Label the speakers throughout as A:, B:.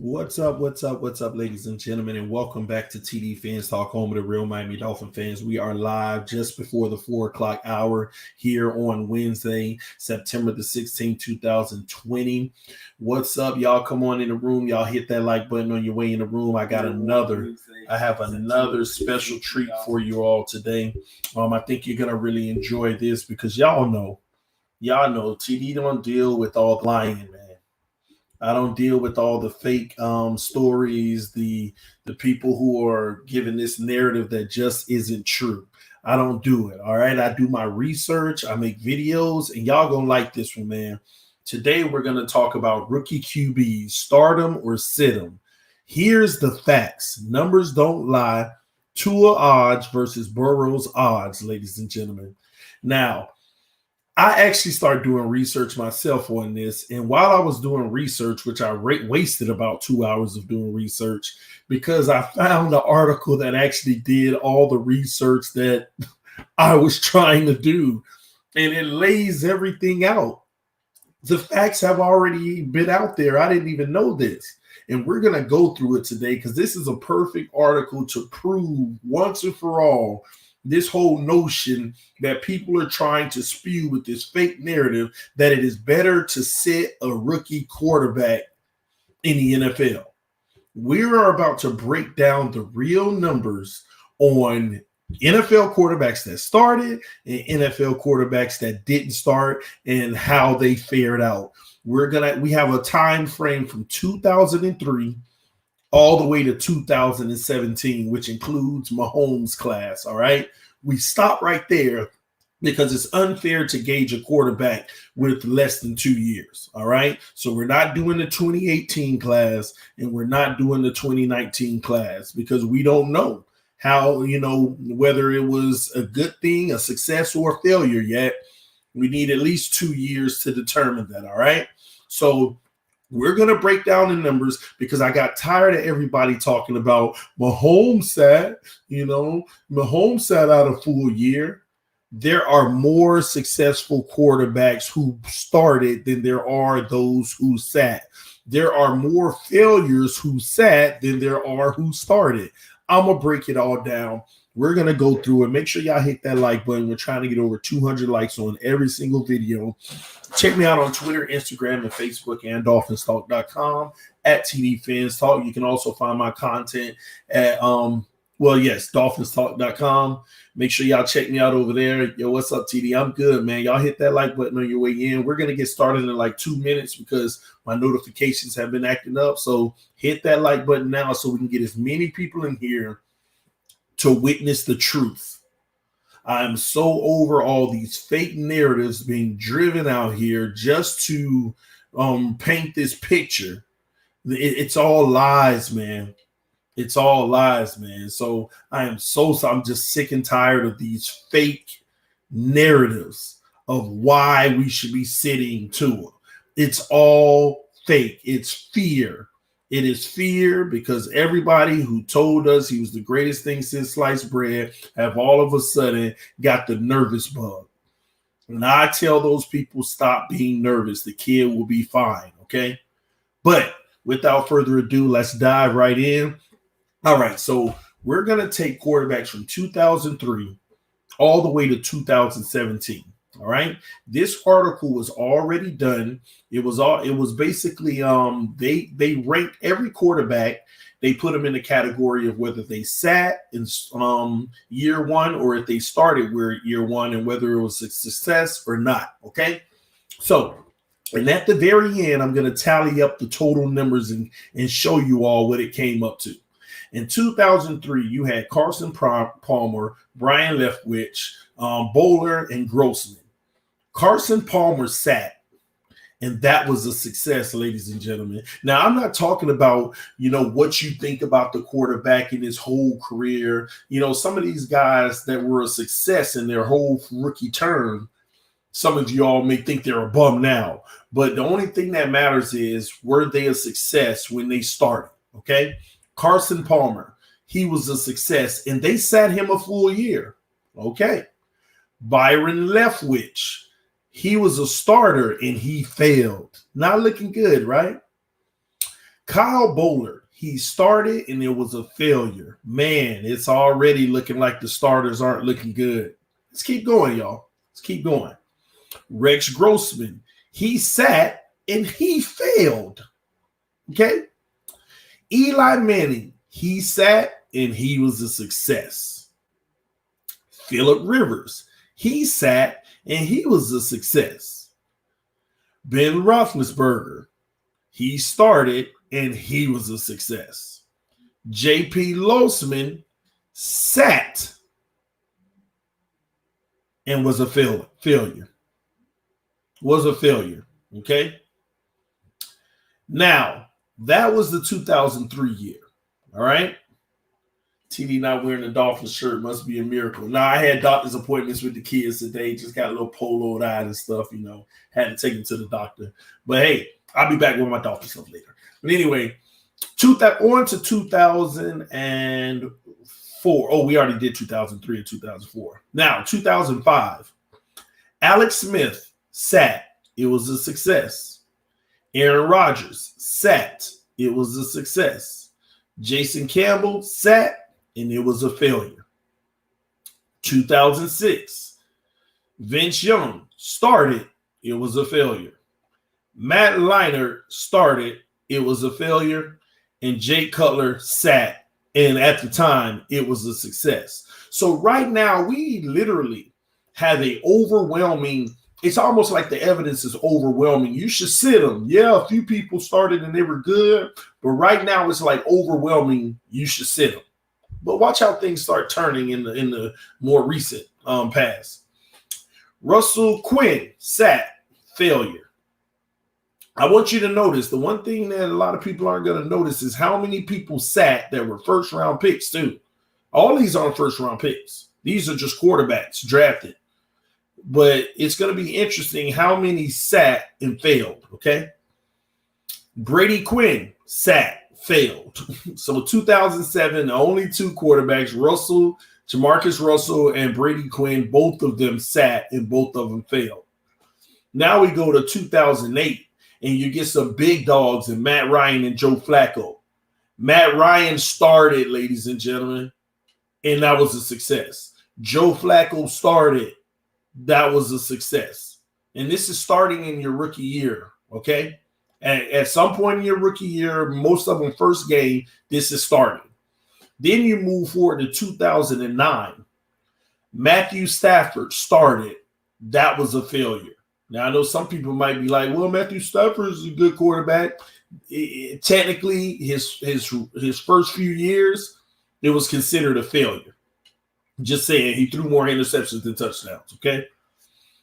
A: What's up? What's up, ladies and gentlemen, and welcome back to TD PHINSTALK, home of the real Miami Dolphin fans. We are live just before the 4 o'clock hour here on Wednesday, September the 16th, 2020. What's up, y'all? Come on in the room. Y'all hit that like button on your way in the room. I have another special treat for you all today. I think you're gonna really enjoy this because y'all know TD don't deal with all the lying, man. I don't deal with all the fake stories, the people who are giving this narrative that just isn't true. I don't do it. All right. I do my research, I make videos, and y'all gonna like this one, man. Today we're gonna talk about rookie QBs, start them or sit them. Here's the facts. Numbers don't lie. Tua odds versus Burrow's odds, ladies and gentlemen. Now, I actually started doing research myself on this. And while I was doing research, which I wasted about 2 hours of doing research, because I found the article that actually did all the research that I was trying to do. And it lays everything out. The facts have already been out there. I didn't even know this. And we're going to go through it today because this is a perfect article to prove once and for all this whole notion that people are trying to spew with this fake narrative that it is better to sit a rookie quarterback in the NFL. We are about to break down the real numbers on NFL quarterbacks that started and NFL quarterbacks that didn't start and how they fared out. We have a time frame from 2003 all the way to 2017, which includes Mahomes' class. All right. We stop right there because it's unfair to gauge a quarterback with less than 2 years. All right. So we're not doing the 2018 class and we're not doing the 2019 class because we don't know how, whether it was a good thing, a success, or a failure yet. We need at least 2 years to determine that. All right. So we're going to break down the numbers because I got tired of everybody talking about Mahomes sat out a full year. There are more successful quarterbacks who started than there are those who sat. There are more failures who sat than there are who started. I'm going to break it all down. We're going to go through it. Make sure y'all hit that like button. We're trying to get over 200 likes on every single video. Check me out on Twitter, Instagram, and Facebook, and DolphinsTalk.com at TDPHINSTALK. You can also find my content at, DolphinsTalk.com. Make sure y'all check me out over there. Yo, what's up, TD? I'm good, man. Y'all hit that like button on your way in. We're going to get started in like 2 minutes because my notifications have been acting up. So hit that like button now so we can get as many people in here to witness the truth. I'm so over all these fake narratives being driven out here just to paint this picture. It's all lies, man. It's all lies, man. So I'm just sick and tired of these fake narratives of why we should be sitting Tua. It's all fake. It's fear. It is fear because everybody who told us he was the greatest thing since sliced bread have all of a sudden got the nervous bug. And I tell those people, stop being nervous. The kid will be fine, okay? But without further ado, let's dive right in. All right, so we're going to take quarterbacks from 2003 all the way to 2017. All right. This article was already done. It was basically they ranked every quarterback. They put them in the category of whether they sat in year one or if they started year one and whether it was a success or not. Okay. So, and at the very end, I'm going to tally up the total numbers and show you all what it came up to. In 2003, you had Carson Palmer, Brian Leftwich, Bowler, and Grossman. Carson Palmer sat, and that was a success, ladies and gentlemen. Now, I'm not talking about, what you think about the quarterback in his whole career. Some of these guys that were a success in their whole rookie term, some of y'all may think they're a bum now. But the only thing that matters is, were they a success when they started, okay? Carson Palmer, he was a success, and they sat him a full year, okay? Byron Leftwich, he was a starter and he failed. Not looking good, right? Kyle Bowler, he started and it was a failure. Man, it's already looking like the starters aren't looking good. Let's keep going, y'all. Let's keep going. Rex Grossman, he sat and he failed. Okay. Eli Manning, he sat and he was a success. Phillip Rivers, he sat and he was a success. Ben Roethlisberger, he started and he was a success. J.P. Losman sat and was a failure. Was a failure. Okay. Now, that was the 2003 year. All right. TD not wearing the Dolphins shirt must be a miracle. Now, I had doctor's appointments with the kids today. Just got a little poloed eye and stuff, you know. Had to take them to the doctor. But hey, I'll be back with my Dolphins stuff later. But anyway, on to 2004. Oh, we already did 2003 and 2004. Now, 2005. Alex Smith sat. It was a success. Aaron Rodgers sat. It was a success. Jason Campbell sat, and it was a failure. 2006. Vince Young started. It was a failure. Matt Leinart started. It was a failure. And Jake Cutler sat. And at the time, it was a success. So right now, we literally have a overwhelming, it's almost like the evidence is overwhelming. You should sit them. Yeah, a few people started and they were good. But right now, it's like overwhelming. You should sit them. But watch how things start turning in the more recent past. Russell Quinn sat, failure. I want you to notice the one thing that a lot of people aren't going to notice is how many people sat that were first-round picks too. All these aren't first-round picks. These are just quarterbacks drafted. But it's going to be interesting how many sat and failed, okay? Brady Quinn sat, failed. So 2007, the only two quarterbacks, Jamarcus Russell and Brady Quinn, both of them sat and both of them failed. Now we go to 2008. And you get some big dogs in Matt Ryan and Joe Flacco. Matt Ryan started, ladies and gentlemen, and that was a success. Joe Flacco started. That was a success. And this is starting in your rookie year, okay? At some point in your rookie year, most of them first game, this is starting. Then you move forward to 2009. Matthew Stafford started. That was a failure. Now, I know some people might be like, well, Matthew Stafford is a good quarterback. Technically, his first few years, it was considered a failure. Just saying, he threw more interceptions than touchdowns, okay?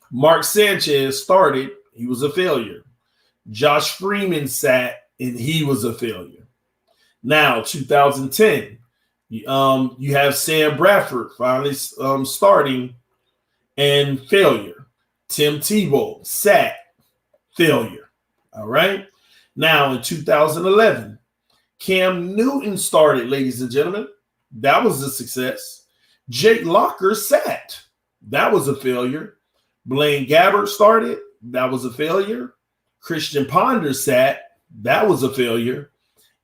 A: Mark Sanchez started. He was a failure. Josh Freeman sat, and he was a failure. Now, 2010, you have Sam Bradford finally starting and failure. Tim Tebow sat, failure. All right. Now in 2011, Cam Newton started, ladies and gentlemen. That was a success. Jake Locker sat. That was a failure. Blaine Gabbert started. That was a failure. Christian Ponder sat. That was a failure.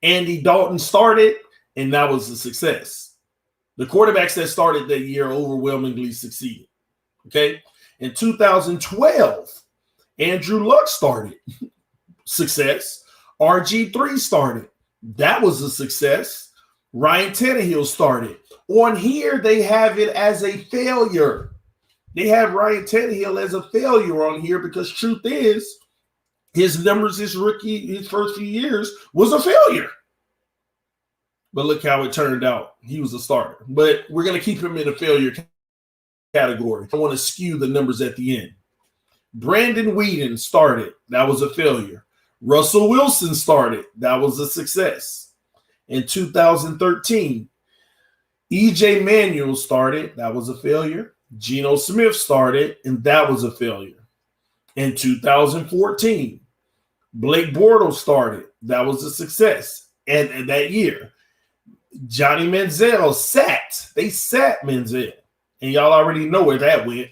A: Andy Dalton started, and that was a success. The quarterbacks that started that year overwhelmingly succeeded. Okay. In 2012, Andrew Luck started. Success. RG3 started. That was a success. Ryan Tannehill started. On here, they have it as a failure. They have Ryan Tannehill as a failure on here because truth is, his numbers, his first few years was a failure. But look how it turned out. He was a starter. But we're going to keep him in a failure category. I want to skew the numbers at the end. Brandon Whedon started. That was a failure. Russell Wilson started. That was a success. In 2013, EJ Manuel started. That was a failure. Geno Smith started, and that was a failure. In 2014, Blake Bortles started. That was a success. And that year, Johnny Manziel sat. They sat Manziel. And y'all already know where that went.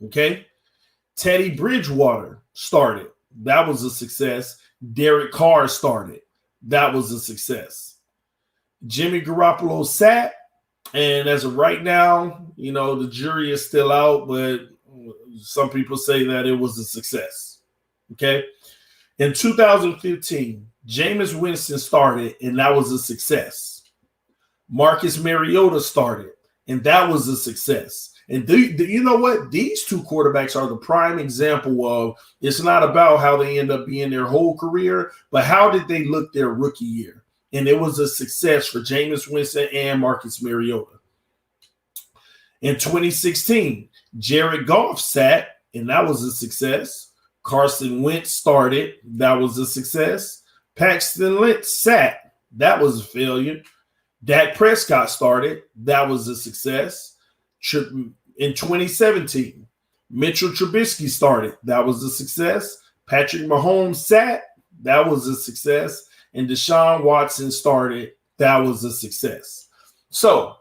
A: Okay. Teddy Bridgewater started. That was a success. Derek Carr started. That was a success. Jimmy Garoppolo sat, and as of right now, the jury is still out, but some people say that it was a success. Okay. In 2015, Jameis Winston started, and that was a success. Marcus Mariota started, and that was a success. And you know what? These two quarterbacks are the prime example of it's not about how they end up being their whole career, but how did they look their rookie year? And it was a success for Jameis Winston and Marcus Mariota. In 2016, Jared Goff sat, and that was a success. Carson Wentz started. That was a success. Paxton Lynch sat. That was a failure. Dak Prescott started. That was a success. In 2017, Mitchell Trubisky started. That was a success. Patrick Mahomes sat. That was a success. And Deshaun Watson started. That was a success. So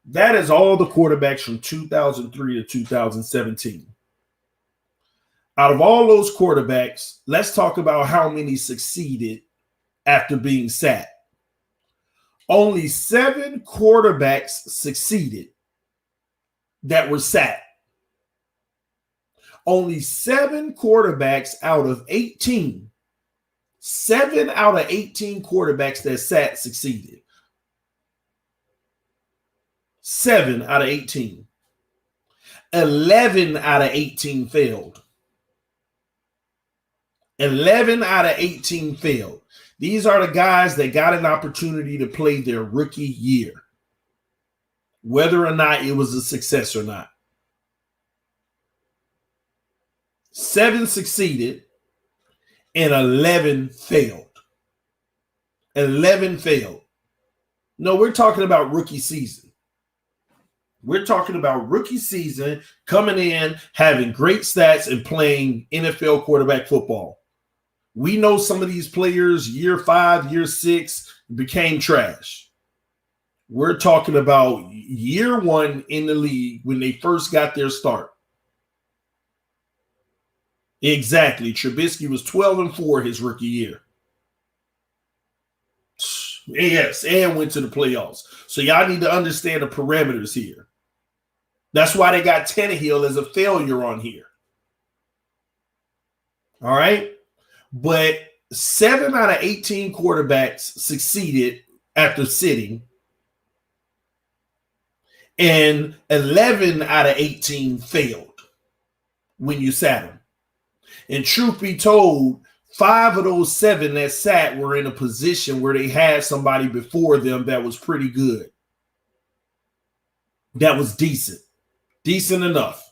A: that is all the quarterbacks from 2003 to 2017. Out of all those quarterbacks, let's talk about how many succeeded after being sat. Only 7 quarterbacks succeeded that were sat. Only 7 quarterbacks out of 18. 7 out of 18 quarterbacks that sat succeeded. 7 out of 18. 11 out of 18 failed. 11 out of 18 failed. These are the guys that got an opportunity to play their rookie year, whether or not it was a success or not. 7 succeeded and 11 failed. 11 failed. No, we're talking about rookie season. We're talking about rookie season, coming in, having great stats, and playing NFL quarterback football. We know some of these players, year 5, year 6, became trash. We're talking about year 1 in the league when they first got their start. Exactly. Trubisky was 12-4 his rookie year. Yes, and went to the playoffs. So y'all need to understand the parameters here. That's why they got Tannehill as a failure on here. All right? But 7 out of 18 quarterbacks succeeded after sitting, and 11 out of 18 failed when you sat them. And truth be told, 5 of those 7 that sat were in a position where they had somebody before them that was pretty good. That was decent. Decent enough.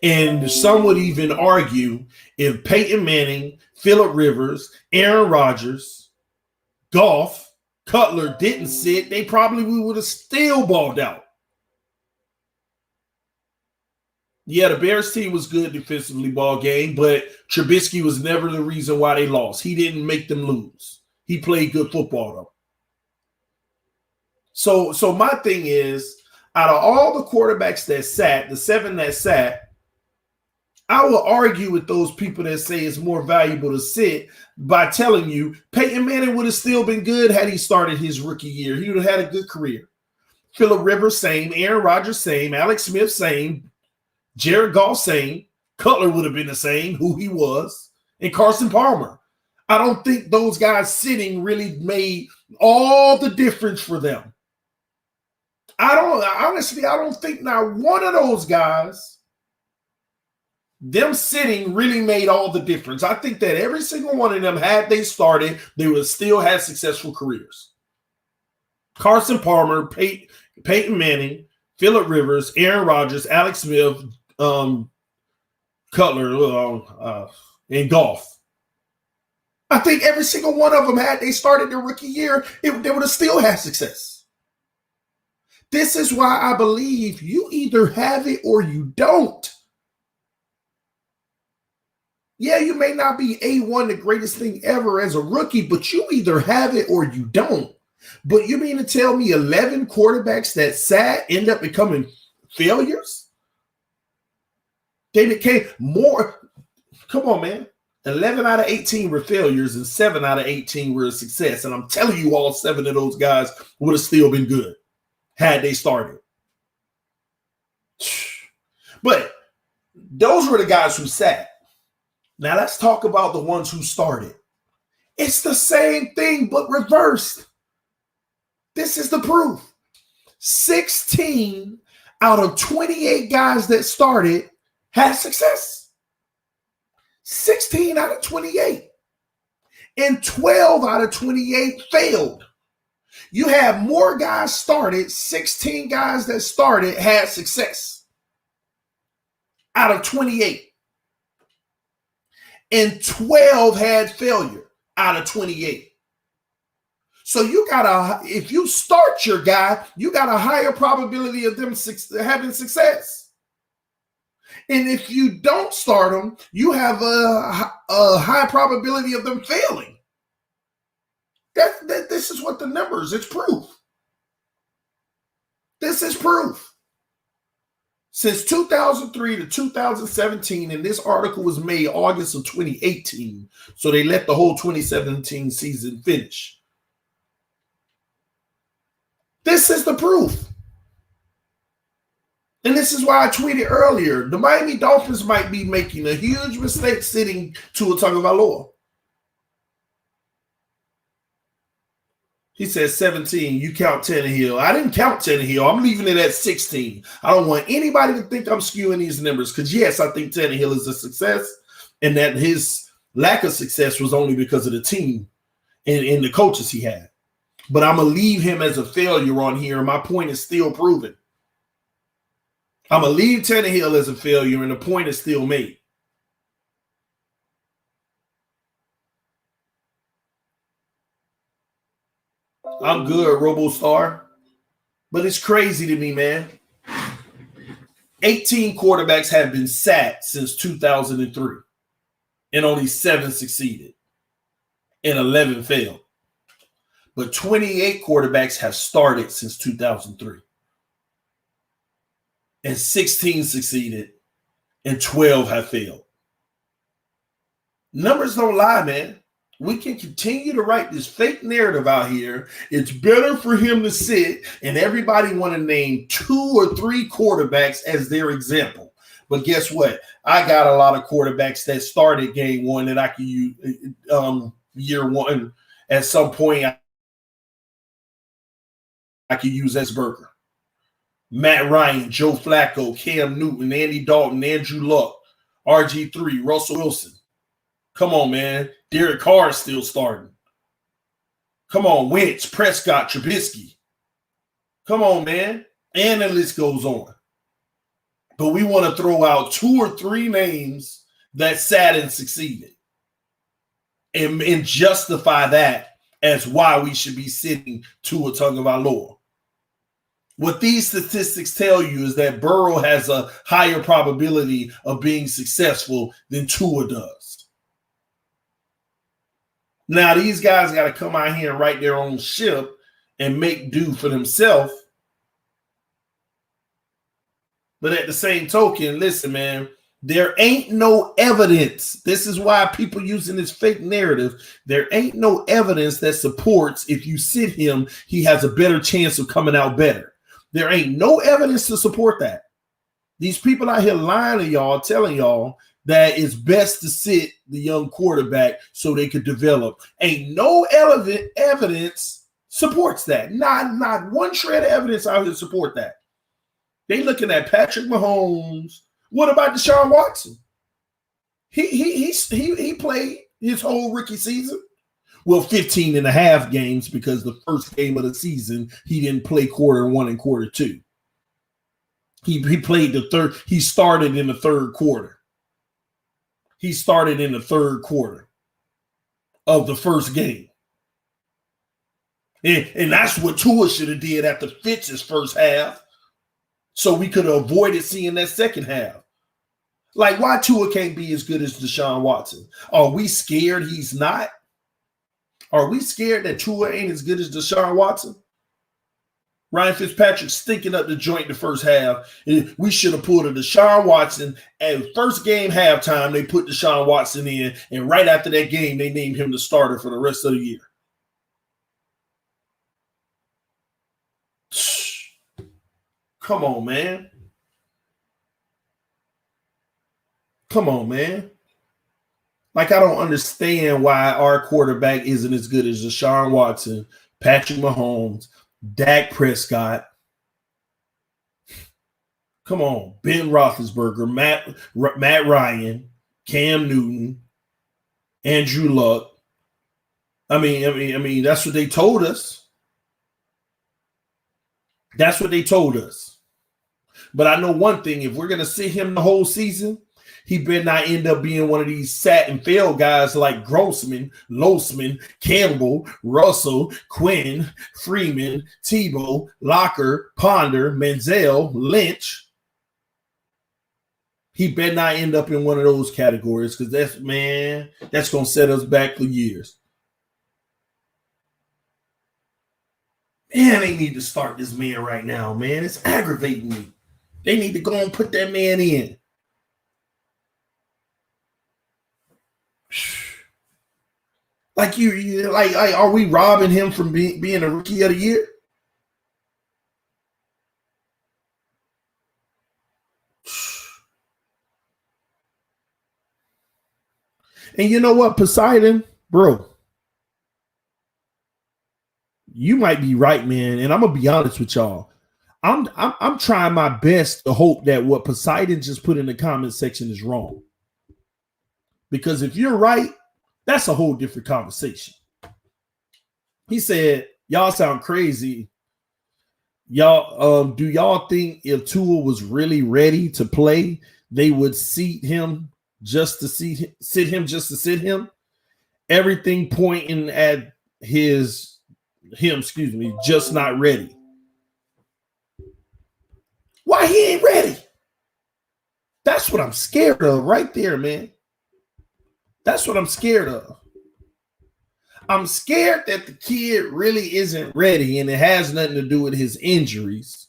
A: And some would even argue if Peyton Manning, Phillip Rivers, Aaron Rodgers, Goff, Cutler didn't sit, they probably would have still balled out. Yeah, the Bears team was good defensively ball game, but Trubisky was never the reason why they lost. He didn't make them lose. He played good football, though. So my thing is, out of all the quarterbacks that sat, the 7 that sat, I will argue with those people that say it's more valuable to sit by telling you Peyton Manning would have still been good had he started his rookie year. He would have had a good career. Phillip Rivers, same. Aaron Rodgers, same. Alex Smith, same. Jared Goff, same. Cutler would have been the same, who he was. And Carson Palmer. I don't think those guys sitting really made all the difference for them. I don't think not one of those guys, them sitting really made all the difference. I think that every single one of them, had they started, they would have still had successful careers. Carson Palmer, Peyton Manning, Phillip Rivers, Aaron Rodgers, Alex Smith, Cutler, and Goff. I think every single one of them, had they started their rookie year, they would have still had success. This is why I believe you either have it or you don't. Yeah, you may not be A1, the greatest thing ever as a rookie, but you either have it or you don't. But you mean to tell me 11 quarterbacks that sat end up becoming failures? They became more. Come on, man. 11 out of 18 were failures and 7 out of 18 were a success. And I'm telling you, all 7 of those guys would have still been good had they started. But those were the guys who sat. Now let's talk about the ones who started. It's the same thing, but reversed. This is the proof. 16 out of 28 guys that started had success. 16 out of 28. And 12 out of 28 failed. You have more guys started, 16 guys that started had success out of 28. And 12 had failure out of 28. So you if you start your guy, you got a higher probability of them having success. And if you don't start them, you have a high probability of them failing. This is what the numbers, it's proof. This is proof. Since 2003 to 2017, and this article was made August of 2018, so they let the whole 2017 season finish. This is the proof. And this is why I tweeted earlier, the Miami Dolphins might be making a huge mistake sitting Tua Tagovailoa. He says 17. You count Tannehill. I didn't count Tannehill. I'm leaving it at 16. I don't want anybody to think I'm skewing these numbers because, yes, I think Tannehill is a success and that his lack of success was only because of the team and the coaches he had. But I'm going to leave him as a failure on here, and my point is still proven. I'm going to leave Tannehill as a failure, and the point is still made. I'm good, RoboStar. But it's crazy to me, man. 18 quarterbacks have been sat since 2003, and only 7 succeeded, and 11 failed. But 28 quarterbacks have started since 2003. And 16 succeeded, and 12 have failed. Numbers don't lie, man. We can continue to write this fake narrative out here. It's better for him to sit, and everybody want to name 2 or 3 quarterbacks as their example. But guess what? I got a lot of quarterbacks that started game one that I can use year one. At some point, I could use as Burger. Matt Ryan, Joe Flacco, Cam Newton, Andy Dalton, Andrew Luck, RG3, Russell Wilson. Come on, man. Derek Carr is still starting. Come on, Wentz, Prescott, Trubisky. Come on, man. And the list goes on. But we want to throw out 2 or 3 names that sat and succeeded and justify that as why we should be sitting Tua Tagovailoa. What these statistics tell you is that Burrow has a higher probability of being successful than Tua does. Now, these guys got to come out here and write their own ship and make do for themselves. But at the same token, listen, man, there ain't no evidence. This is why people using this fake narrative. There ain't no evidence that supports if you sit him, he has a better chance of coming out better. There ain't no evidence to support that. These people out here lying to y'all, telling y'all that it's best to sit the young quarterback so they could develop. Ain't no evidence supports that. Not one shred of evidence out here to support that. They looking at Patrick Mahomes. What about Deshaun Watson? He played his whole rookie season. Well, 15 and a half games because the first game of the season, he didn't play quarter 1 and quarter 2. He played the third. He started in the third quarter. He started in the third quarter of the first game. And that's what Tua should have did after Fitz's first half. So we could have avoided seeing that second half. Like, why Tua can't be as good as Deshaun Watson? Are we scared he's not? Are we scared that Tua ain't as good as Deshaun Watson? Ryan Fitzpatrick stinking up the joint the first half. We should have pulled a Deshaun Watson. At first game halftime, they put Deshaun Watson in, and right after that game, they named him the starter for the rest of the year. Come on, man. Come on, man. Like, I don't understand why our quarterback isn't as good as Deshaun Watson, Patrick Mahomes, Dak Prescott. Come on, Ben Roethlisberger, Matt Ryan, Cam Newton, Andrew Luck. I mean, that's what they told us. That's what they told us. But I know one thing: if we're gonna sit him the whole season, he better not end up being one of these sat and fail guys like Grossman, Losman, Campbell, Russell, Quinn, Freeman, Tebow, Locker, Ponder, Manziel, Lynch. He better not end up in one of those categories, because that's going to set us back for years. Man, they need to start this man right now, man. It's aggravating me. They need to go and put that man in. Like like are we robbing him from being a rookie of the year? And you know what, Poseidon, bro, you might be right, man. And I'm gonna be honest with y'all. I'm trying my best to hope that what Poseidon just put in the comment section is wrong. Because if you're right, that's a whole different conversation. He said, y'all sound crazy. Y'all, do y'all think if Tua was really ready to play, they would sit him just to sit him? Everything pointing at him, just not ready. Why he ain't ready? That's what I'm scared of right there, man. That's what I'm scared of. I'm scared that the kid really isn't ready and it has nothing to do with his injuries.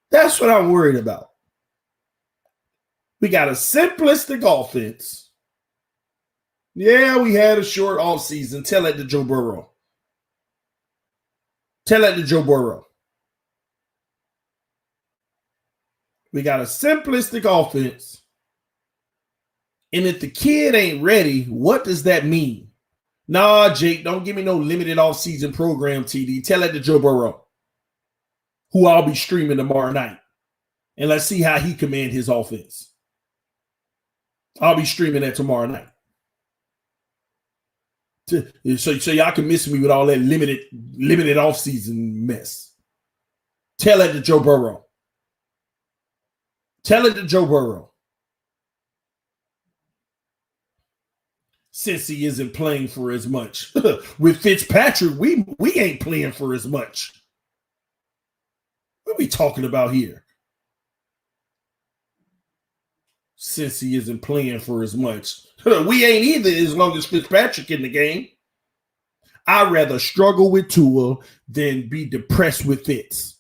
A: That's what I'm worried about. We got a simplistic offense. Yeah, we had a short offseason. Tell that to Joe Burrow. Tell that to Joe Burrow. We got a simplistic offense. And if the kid ain't ready, what does that mean? Nah, Jake, don't give me no limited offseason program, TD. Tell that to Joe Burrow, who I'll be streaming tomorrow night. And let's see how he command his offense. I'll be streaming that tomorrow night. So y'all can miss me with all that limited offseason mess. Tell it to Joe Burrow. Tell it to Joe Burrow. Since he isn't playing for as much. With Fitzpatrick, we ain't playing for as much. What are we talking about here? Since he isn't playing for as much. We ain't either as long as Fitzpatrick in the game. I'd rather struggle with Tua than be depressed with Fitz.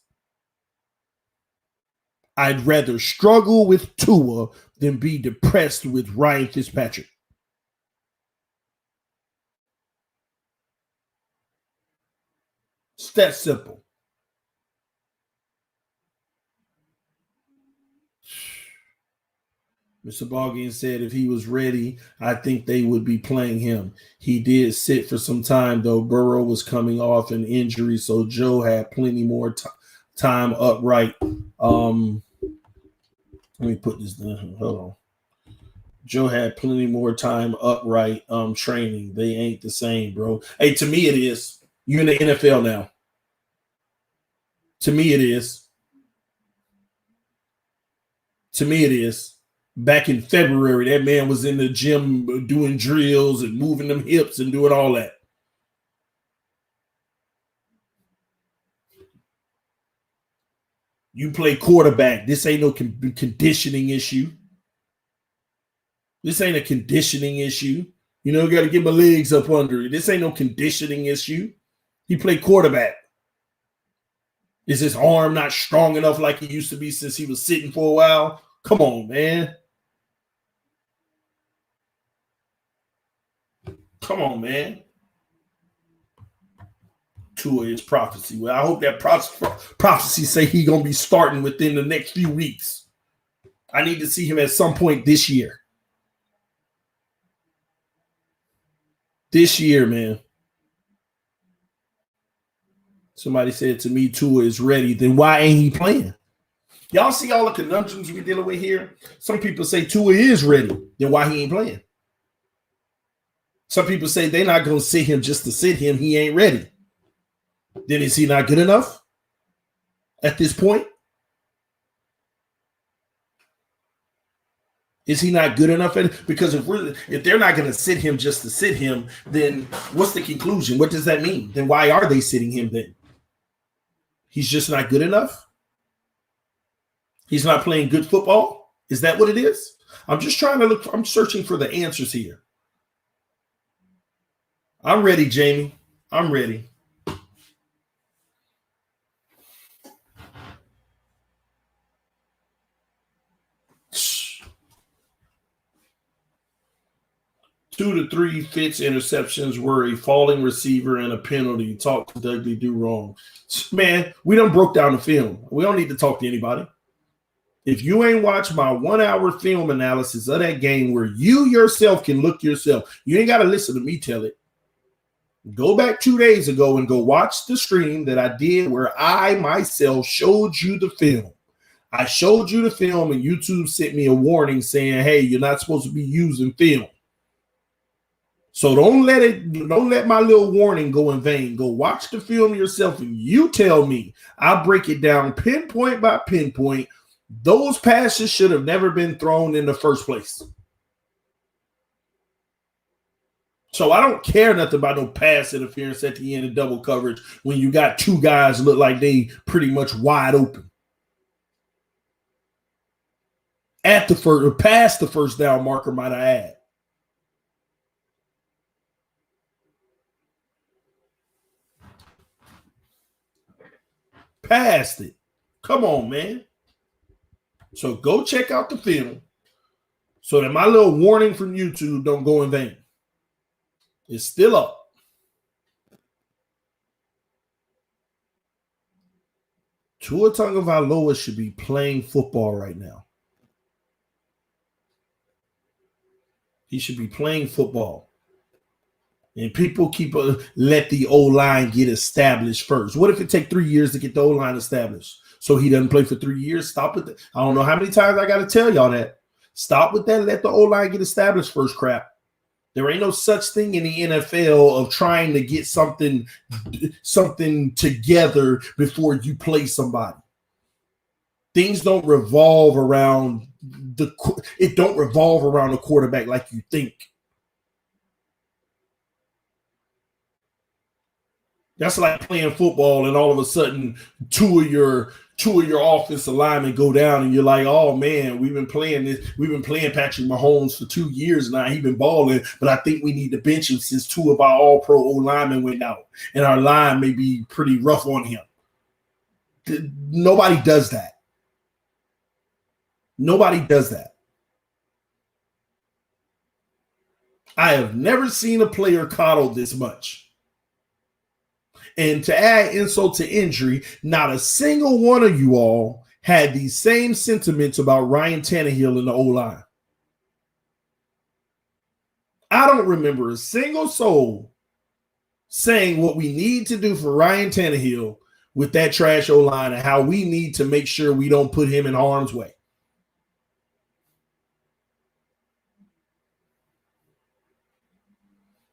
A: I'd rather struggle with Tua than be depressed with Ryan Fitzpatrick. It's that simple. Mr. Ballgame said if he was ready, I think they would be playing him. He did sit for some time, though. Burrow was coming off an injury, so Joe had plenty more time upright. Let me put this down. Hold on. Joe had plenty more time upright training. They ain't the same, bro. Hey, to me it is. You're in the NFL now. To me it is. To me it is. Back in February, that man was in the gym doing drills and moving them hips and doing all that. You play quarterback. This ain't no conditioning issue. This ain't a conditioning issue. You know, you got to get my legs up under it. This ain't no conditioning issue. He played quarterback. Is his arm not strong enough like it used to be since he was sitting for a while? Come on, man. Come on, man. Tua is prophecy. Well, I hope that prophecy say he gonna be starting within the next few weeks. I need to see him at some point this year. This year, man. Somebody said to me, Tua is ready. Then why ain't he playing? Y'all see all the conundrums we're dealing with here? Some people say Tua is ready. Then why he ain't playing? Some people say they're not going to sit him just to sit him. He ain't ready. Then is he not good enough at this point? Is he not good enough? Because if they're not going to sit him just to sit him, then what's the conclusion? What does that mean? Then why are they sitting him then? He's just not good enough? He's not playing good football? Is that what it is? I'm just trying to look. I'm searching for the answers here. I'm ready, Jamie. I'm ready. Two to three Fitz interceptions were a falling receiver and a penalty. Talk to Dudley do wrong. Man, we done broke down the film. We don't need to talk to anybody. If you ain't watched my 1 hour film analysis of that game where you yourself can look yourself, you ain't got to listen to me tell it. Go back 2 days ago and go watch the stream that I did where I myself showed you the film. I showed you the film and YouTube sent me a warning saying, hey, you're not supposed to be using film. So don't let my little warning go in vain. Go watch the film yourself and you tell me. I'll break it down pinpoint by pinpoint. Those passes should have never been thrown in the first place. So I don't care nothing about no pass interference at the end of double coverage when you got two guys look like they pretty much wide open. At the first, or past the first down marker, might I add. Past it. Come on, man. So go check out the film so that my little warning from YouTube don't go in vain. It's still up. Tua Tagovailoa should be playing football right now. He should be playing football. And people keep let the O-line get established first. What if it take 3 years to get the O-line established? So he doesn't play for 3 years? Stop with that. I don't know how many times I got to tell y'all that. Stop with that. Let the O-line get established first crap. There ain't no such thing in the NFL of trying to get something together before you play somebody. Things don't revolve around the quarterback like you think. That's like playing football and all of a sudden two of your offensive linemen go down and you're like, oh man, we've been playing Patrick Mahomes for 2 years now. He's been balling, but I think we need to bench him since two of our all-pro O-linemen went out and our line may be pretty rough on him. Nobody does that. Nobody does that. I have never seen a player coddled this much. And to add insult to injury, not a single one of you all had these same sentiments about Ryan Tannehill in the O-line. I don't remember a single soul saying what we need to do for Ryan Tannehill with that trash O-line and how we need to make sure we don't put him in harm's way.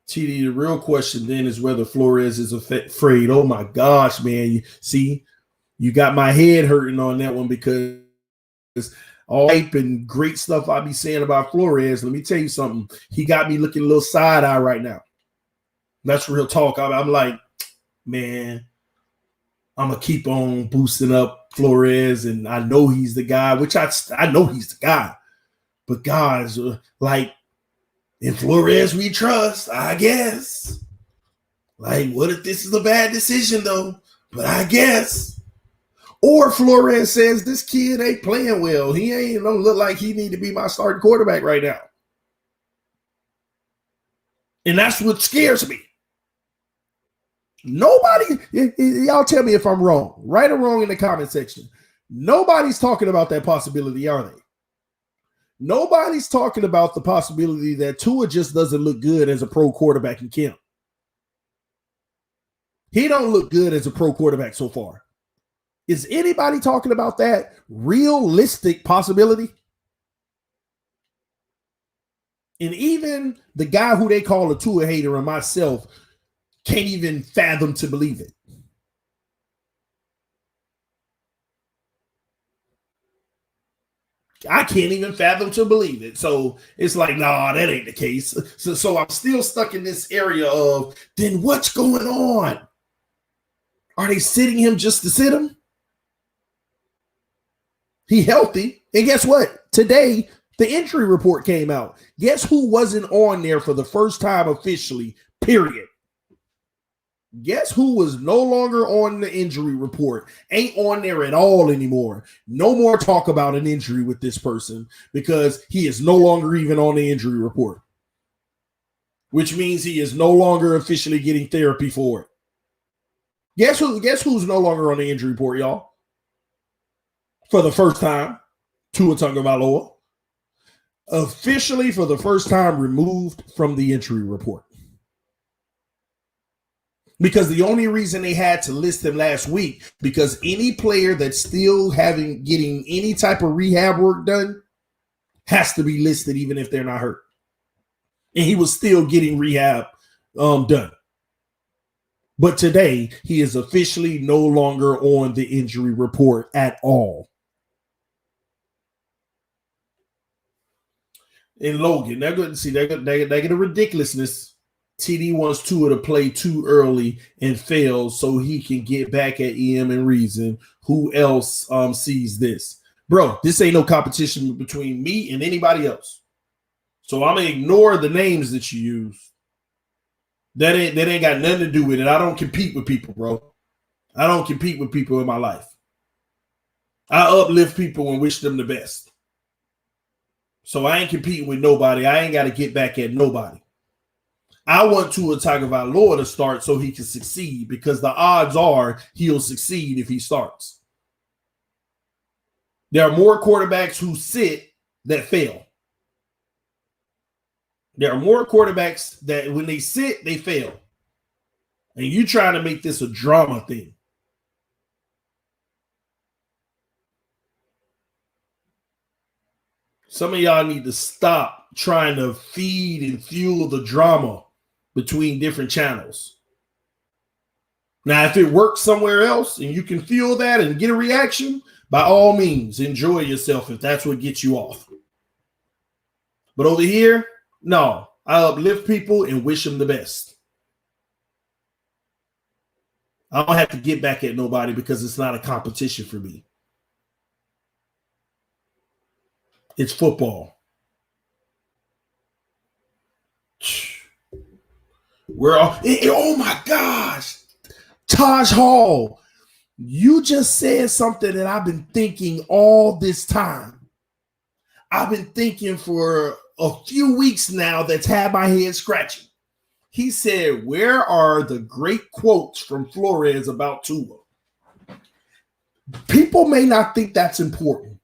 A: TD, the real question then is whether Flores is afraid. Oh my gosh, man. You got my head hurting on that one because all hype and great stuff I be saying about Flores. Let me tell you something. He got me looking a little side-eye right now. That's real talk. I'm like, man, I'm going to keep on boosting up Flores, and I know he's the guy, which I know he's the guy. But guys, like, in Flores we trust, I guess. Like, what if this is a bad decision, though? But I guess. Or Flores says this kid ain't playing well. He don't look like he need to be my starting quarterback right now. And that's what scares me. Nobody, y'all tell me if I'm wrong, right or wrong in the comment section. Nobody's talking about that possibility, are they? Nobody's talking about the possibility that Tua just doesn't look good as a pro quarterback in camp. He don't look good as a pro quarterback so far. Is anybody talking about that realistic possibility? And even the guy who they call a Tua hater and myself can't even fathom to believe it. I can't even fathom to believe it. So it's like, nah, that ain't the case. So I'm still stuck in this area of, then what's going on? Are they sitting him just to sit him? He healthy. And guess what? Today, the injury report came out. Guess who wasn't on there for the first time officially, period? Guess who was no longer on the injury report? Ain't on there at all anymore. No more talk about an injury with this person because he is no longer even on the injury report, which means he is no longer officially getting therapy for it. Guess who's no longer on the injury report, y'all? For the first time, Tua Tagovailoa, officially for the first time removed from the injury report. Because the only reason they had to list him last week, because any player that's still getting any type of rehab work done has to be listed even if they're not hurt. And he was still getting rehab done. But today, he is officially no longer on the injury report at all. And Logan, they're going to see, they get a ridiculousness. TD wants Tua to play too early and fail so he can get back at EM and Reason. Who else sees this? Bro, this ain't no competition between me and anybody else. So I'm going to ignore the names that you use. That ain't got nothing to do with it. I don't compete with people, bro. I don't compete with people in my life. I uplift people and wish them the best. So I ain't competing with nobody. I ain't got to get back at nobody. I want Tua Tagovailoa to start so he can succeed because the odds are he'll succeed if he starts. There are more quarterbacks who sit that fail. There are more quarterbacks that when they sit, they fail. And you trying to make this a drama thing. Some of y'all need to stop trying to feed and fuel the drama between different channels. Now, if it works somewhere else and you can feel that and get a reaction, by all means, enjoy yourself if that's what gets you off. But over here, no, I uplift people and wish them the best. I don't have to get back at nobody because it's not a competition for me. It's football. Oh my gosh, Taj Hall, you just said something that I've been thinking all this time. I've been thinking for a few weeks now that's had my head scratching. He said, where are the great quotes from Flores about Tua? People may not think that's important,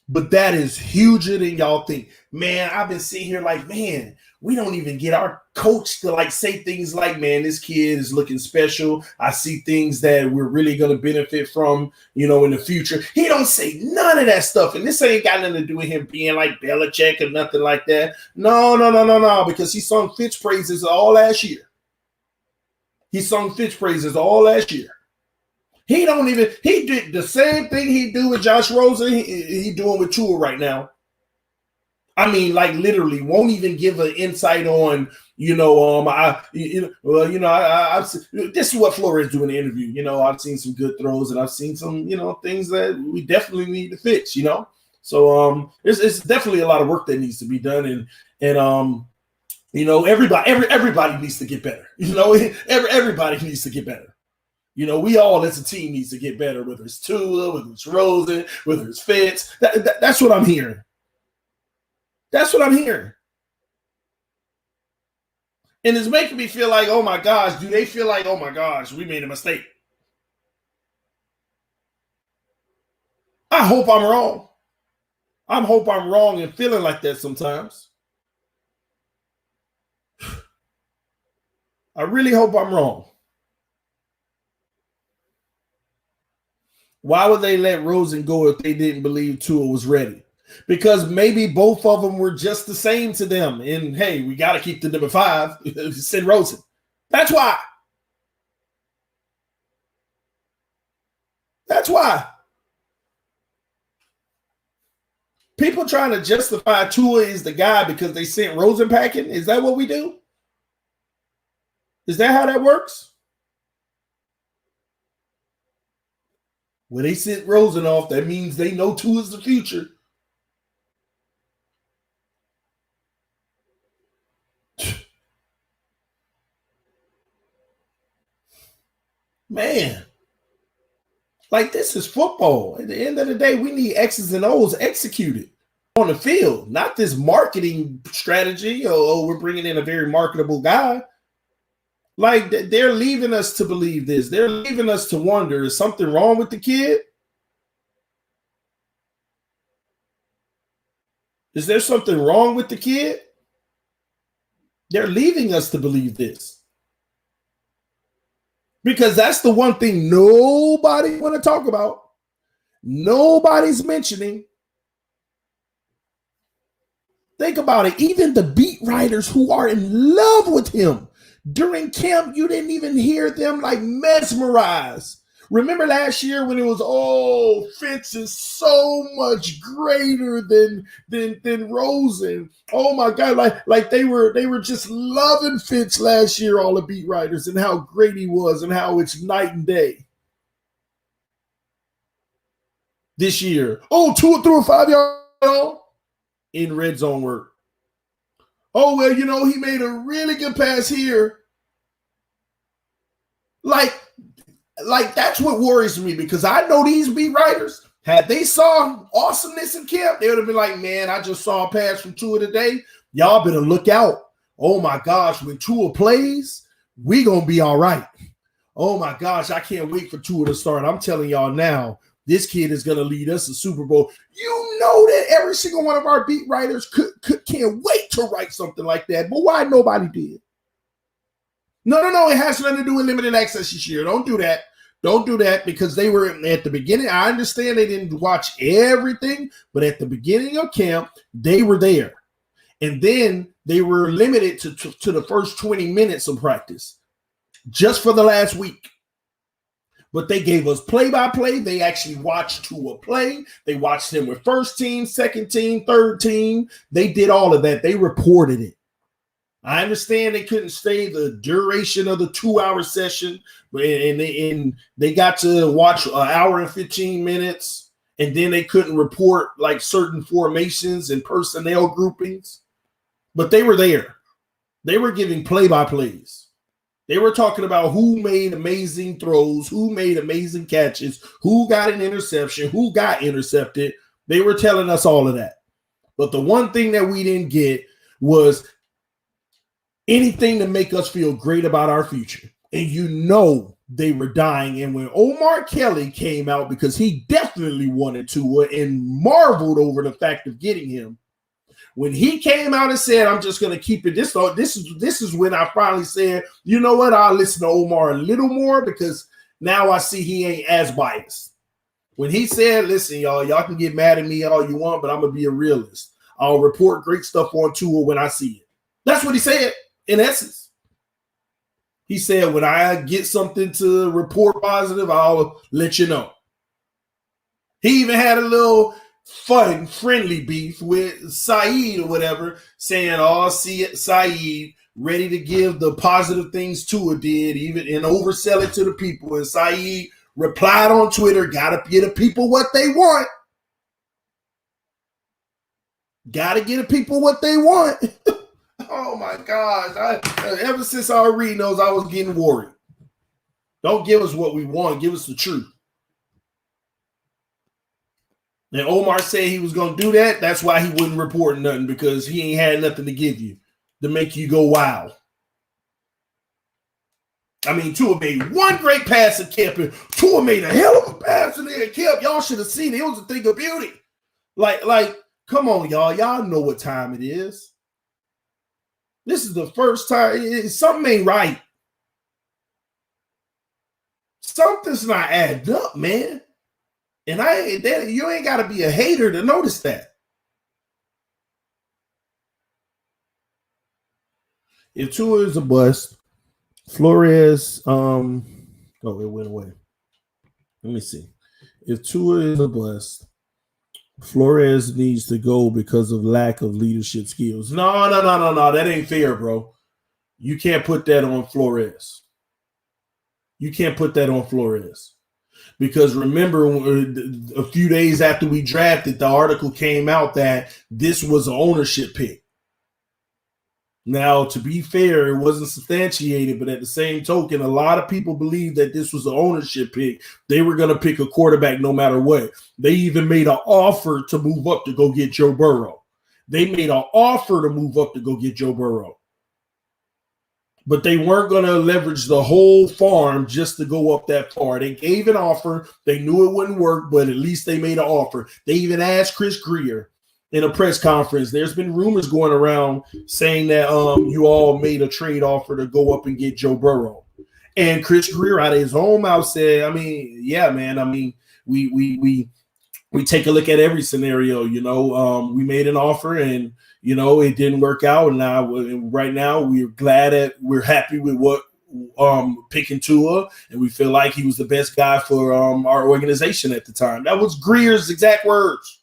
A: but that is huger than y'all think. Man, I've been sitting here like, man, we don't even get our coach to like say things like, man, this kid is looking special. I see things that we're really going to benefit from, in the future. He don't say none of that stuff. And this ain't got nothing to do with him being like Belichick or nothing like that. No, because he sung Fitz praises all last year. He did the same thing he do with Josh Rosen. He doing with Tua right now. I mean, like literally won't even give an insight on, this is what Flores do in the interview. I've seen some good throws and I've seen some, things that we definitely need to fix, So it's definitely a lot of work that needs to be done. And everybody needs to get better. Everybody needs to get better. We all as a team needs to get better, whether it's Tua, whether it's Rosen, whether it's Fitz. That's what I'm hearing. That's what I'm hearing. And it's making me feel like, oh my gosh, do they feel like, oh my gosh, we made a mistake? I hope I'm wrong. I hope I'm wrong and feeling like that sometimes. I really hope I'm wrong. Why would they let Rosen go if they didn't believe Tua was ready? Because maybe both of them were just the same to them. And hey, we got to keep the number 5. Send Rosen. That's why. That's why. People trying to justify Tua is the guy because they sent Rosen packing. Is that what we do? Is that how that works? When they sent Rosen off, that means they know Tua is the future. Man, like this is football. At the end of the day, we need X's and O's executed on the field, not this marketing strategy. Oh, we're bringing in a very marketable guy. Like they're leaving us to believe this. They're leaving us to wonder, is something wrong with the kid? Is there something wrong with the kid? They're leaving us to believe this. Because that's the one thing nobody want to talk about. Nobody's mentioning. Think about it. Even the beat writers who are in love with him during camp, you didn't even hear them like mesmerized. Remember last year when it was, oh, Fitz is so much greater than Rosen. Oh my God, like they were just loving Fitz last year, all the beat writers, and how great he was and how it's night and day. This year, oh, 2 through a 5-yard in red zone work. Oh, well, he made a really good pass here. Like that's what worries me, because I know these beat writers, had they saw awesomeness in camp, they would have been like, man, I just saw a pass from Tua today. Y'all better look out. Oh my gosh, when Tua plays, we gonna be all right. Oh my gosh, I can't wait for Tua to start. I'm telling y'all now, this kid is gonna lead us to Super Bowl. You know that every single one of our beat writers can't wait to write something like that. But why nobody did? No. It has nothing to do with limited access this year. Don't do that. Don't do that, because they were at the beginning. I understand they didn't watch everything, but at the beginning of camp, they were there. And then they were limited to the first 20 minutes of practice just for the last week. But they gave us play-by-play. They actually watched Tua play. They watched him with first team, second team, third team. They did all of that. They reported it. I understand they couldn't stay the duration of the 2-hour session, and they got to watch an hour and 15 minutes, and then they couldn't report like certain formations and personnel groupings. But they were there. They were giving play-by-plays. They were talking about who made amazing throws, who made amazing catches, who got an interception, who got intercepted. They were telling us all of that. But the one thing that we didn't get was anything to make us feel great about our future. And they were dying. And when Omar Kelly came out, because he definitely wanted Tua and marveled over the fact of getting him, when he came out and said, I'm just going to keep it this is when I finally said, you know what, I'll listen to Omar a little more, because now I see he ain't as biased. When he said, listen, y'all can get mad at me all you want, but I'm going to be a realist. I'll report great stuff on Tua when I see it. That's what he said. In essence, he said, when I get something to report positive, I'll let you know. He even had a little fun, friendly beef with Saeed or whatever, saying, oh, see it, Saeed, ready to give the positive things Tua did, even and oversell it to the people. And Saeed replied on Twitter, gotta get the people what they want. Gotta get the people what they want. Oh my gosh. Ever since I read those, I was getting worried. Don't give us what we want. Give us the truth. And Omar said he was going to do that. That's why he wouldn't report nothing, because he ain't had nothing to give you to make you go wow. I mean, Tua made one great pass at Kemp, and Tua made a hell of a pass in there at Kemp. Y'all should have seen it. It was a thing of beauty. Like, come on, y'all. Y'all know what time it is. This is the first time. Something ain't right. Something's not adding up, man. And you ain't got to be a hater to notice that. If Tua is a bust, Flores, it went away. Let me see. If Tua is a bust, Flores needs to go because of lack of leadership skills. No. That ain't fair, bro. You can't put that on Flores. You can't put that on Flores. Because remember, a few days after we drafted, the article came out that this was an ownership pick. Now, to be fair, it wasn't substantiated, but at the same token, a lot of people believe that this was an ownership pick. They were going to pick a quarterback no matter what. They even made an offer to move up to go get Joe Burrow. They made an offer to move up to go get Joe Burrow. But they weren't going to leverage the whole farm just to go up that far. They gave an offer. They knew it wouldn't work, but at least they made an offer. They even asked Chris Greer in a press conference. There's been rumors going around saying that you all made a trade offer to go up and get Joe Burrow. And Chris Greer out of his own mouth said, I mean, yeah, man, I mean, we take a look at every scenario, you know. We made an offer and, you know, it didn't work out. And now, right now, we're happy with what picking Tua, and we feel like he was the best guy for our organization at the time. That was Greer's exact words.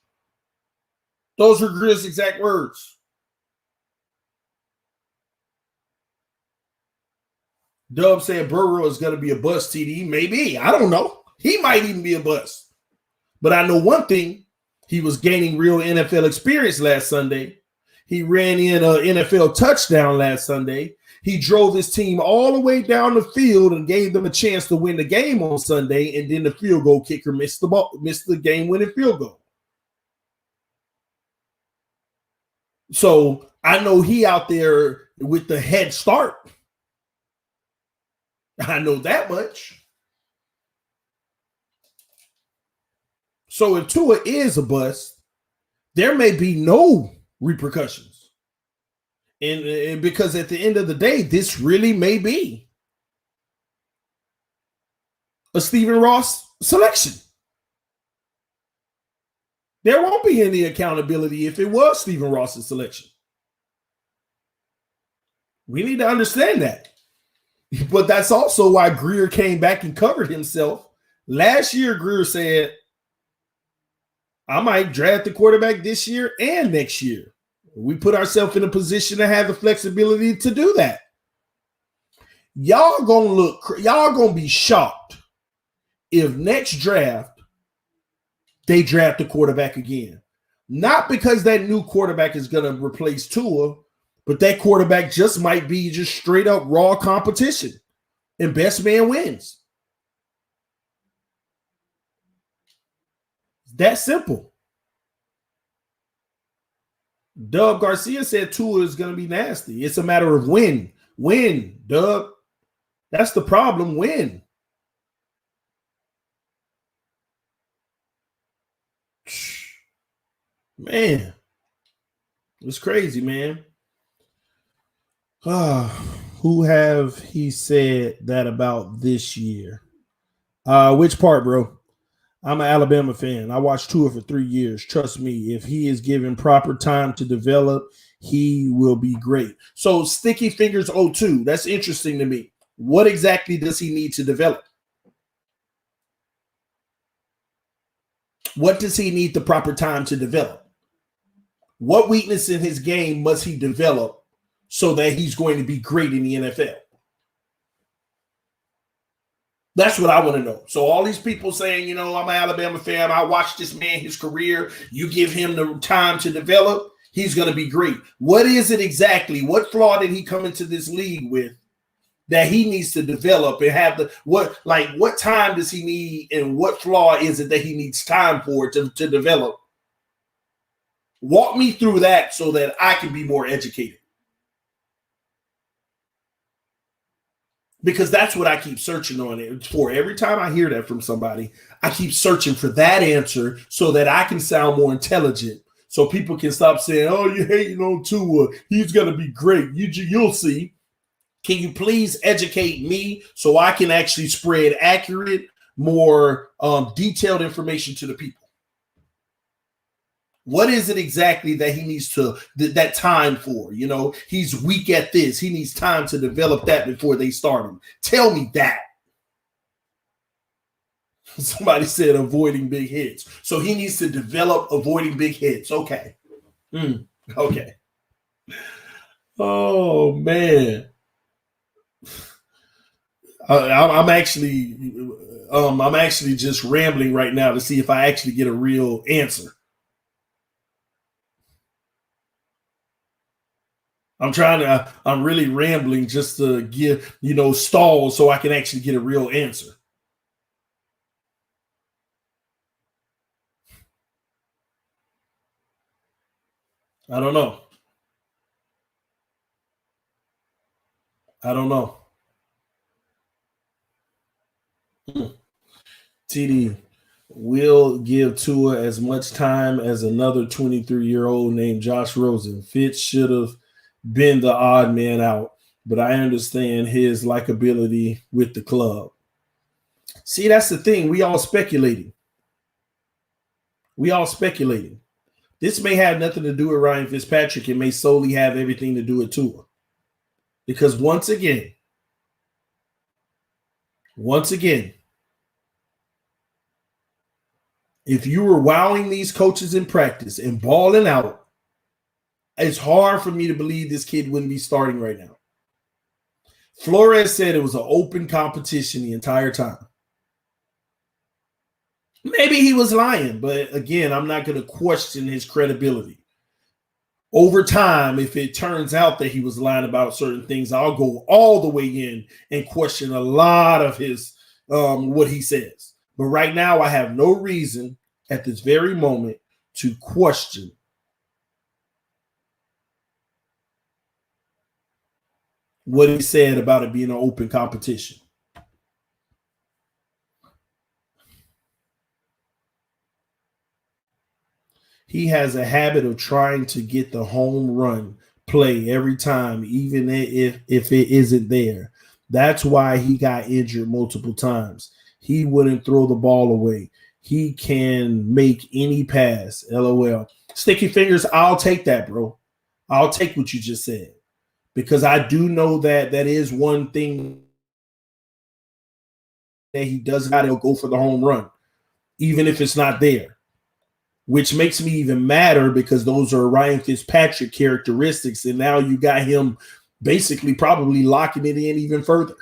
A: Those were Greer's exact words. Dub said Burrow is going to be a bust, TD. Maybe. I don't know. He might even be a bust. But I know one thing. He was gaining real NFL experience last Sunday. He ran in an NFL touchdown last Sunday. He drove his team all the way down the field and gave them a chance to win the game on Sunday, and then the field goal kicker missed the game-winning field goal. So I know he out there with the head start. I know that much. So if Tua is a bust, there may be no repercussions. And because at the end of the day, this really may be a Stephen Ross selection. There won't be any accountability if it was Stephen Ross's selection. We need to understand that. But that's also why Greer came back and covered himself. Last year, Greer said, I might draft the quarterback this year and next year. We put ourselves in a position to have the flexibility to do that. Y'all gonna be shocked if next draft they draft a quarterback again. Not because that new quarterback is gonna replace Tua, but that quarterback just might be just straight up raw competition, and best man wins. It's that simple. Dub Garcia said Tua is going to be nasty. It's a matter of when. When, Dub. That's the problem. When. Man. It's crazy, man. Who have he said that about this year? Which part, bro? I'm an Alabama fan. I watched Tua for 3 years. Trust me, if he is given proper time to develop, he will be great. So Sticky Fingers 02, that's interesting to me. What exactly does he need to develop? What does he need the proper time to develop? What weakness in his game must he develop so that he's going to be great in the NFL? That's what I want to know. So all these people saying, you know, I'm an Alabama fan. I watched this man, his career. You give him the time to develop, he's going to be great. What is it exactly? What flaw did he come into this league with that he needs to develop and have what time does he need and what flaw is it that he needs time for to develop? Walk me through that so that I can be more educated. Because that's what I keep searching on it for. Every time I hear that from somebody, I keep searching for that answer so that I can sound more intelligent. So people can stop saying, "Oh, you're hating on Tua. He's going to be great. You'll see." Can you please educate me so I can actually spread accurate, more detailed information to the people? What is it exactly that he needs that time for? You know, he's weak at this. He needs time to develop that before they start him. Tell me that. Somebody said avoiding big hits. So he needs to develop avoiding big hits. Okay. Okay. Oh, man. I'm actually just rambling right now to see if I actually get a real answer. I'm really rambling just to give, stalls so I can actually get a real answer. I don't know. TD will give Tua as much time as another 23-year-old named Josh Rosen. Fitz should have been the odd man out, but I understand his likability with the club. See, that's the thing. We all speculating. This may have nothing to do with Ryan Fitzpatrick. It may solely have everything to do with Tua. Because once again, if you were wowing these coaches in practice and balling out, it's hard for me to believe this kid wouldn't be starting right now. Flores said it was an open competition the entire time. Maybe he was lying, but again, I'm not going to question his credibility. Over time, if it turns out that he was lying about certain things, I'll go all the way in and question a lot of his what he says. But right now, I have no reason at this very moment to question what he said about it being an open competition. He has a habit of trying to get the home run play every time, even if it isn't there. That's why he got injured multiple times. He wouldn't throw the ball away. He can make any pass. LOL. Sticky fingers, I'll take that, bro. I'll take what you just said. Because I do know that is one thing that he does not go for the home run, even if it's not there. Which makes me even madder because those are Ryan Fitzpatrick characteristics. And now you got him basically probably locking it in even further.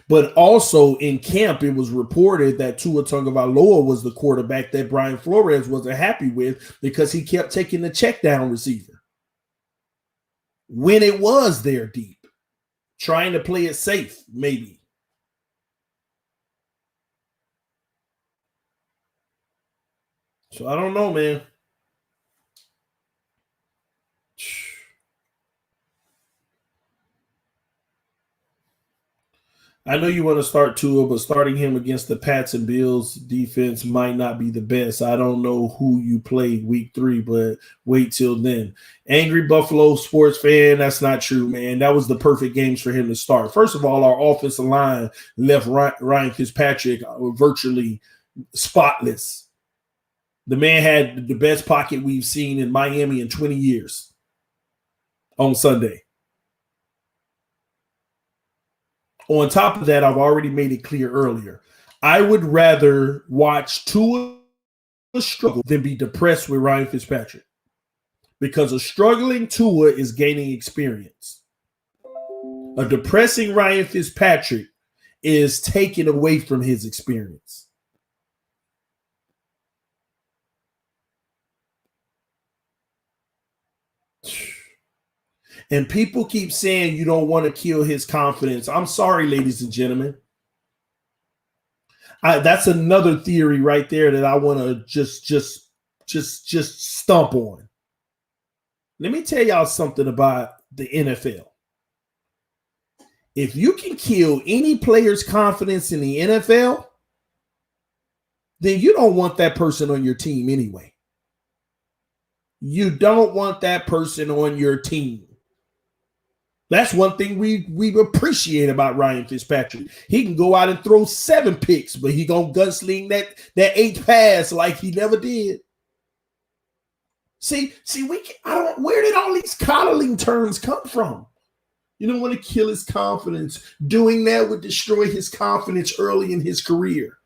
A: But also in camp, it was reported that Tua Tagovailoa was the quarterback that Brian Flores wasn't happy with because he kept taking the check down receiver when it was there deep, trying to play it safe, maybe. So I don't know, man. I know you want to start Tua, but starting him against the Pats and Bills defense might not be the best. I don't know who you played week 3, but wait till then. Angry Buffalo sports fan, that's not true, man. That was the perfect games for him to start. First of all, our offensive line left Ryan Fitzpatrick virtually spotless. The man had the best pocket we've seen in Miami in 20 years on Sunday. On top of that, I've already made it clear earlier. I would rather watch Tua struggle than be depressed with Ryan Fitzpatrick. Because a struggling Tua is gaining experience. A depressing Ryan Fitzpatrick is taken away from his experience. And people keep saying you don't want to kill his confidence. I'm sorry, ladies and gentlemen. That's another theory right there that I want to just stump on. Let me tell y'all something about the NFL. If you can kill any player's confidence in the NFL, then you don't want that person on your team anyway. You don't want that person on your team. That's one thing we appreciate about Ryan Fitzpatrick. He can go out and throw 7 picks, but he gonna gunsling that 8th pass like he never did. See, where did all these coddling terms come from? You don't want to kill his confidence. Doing that would destroy his confidence early in his career.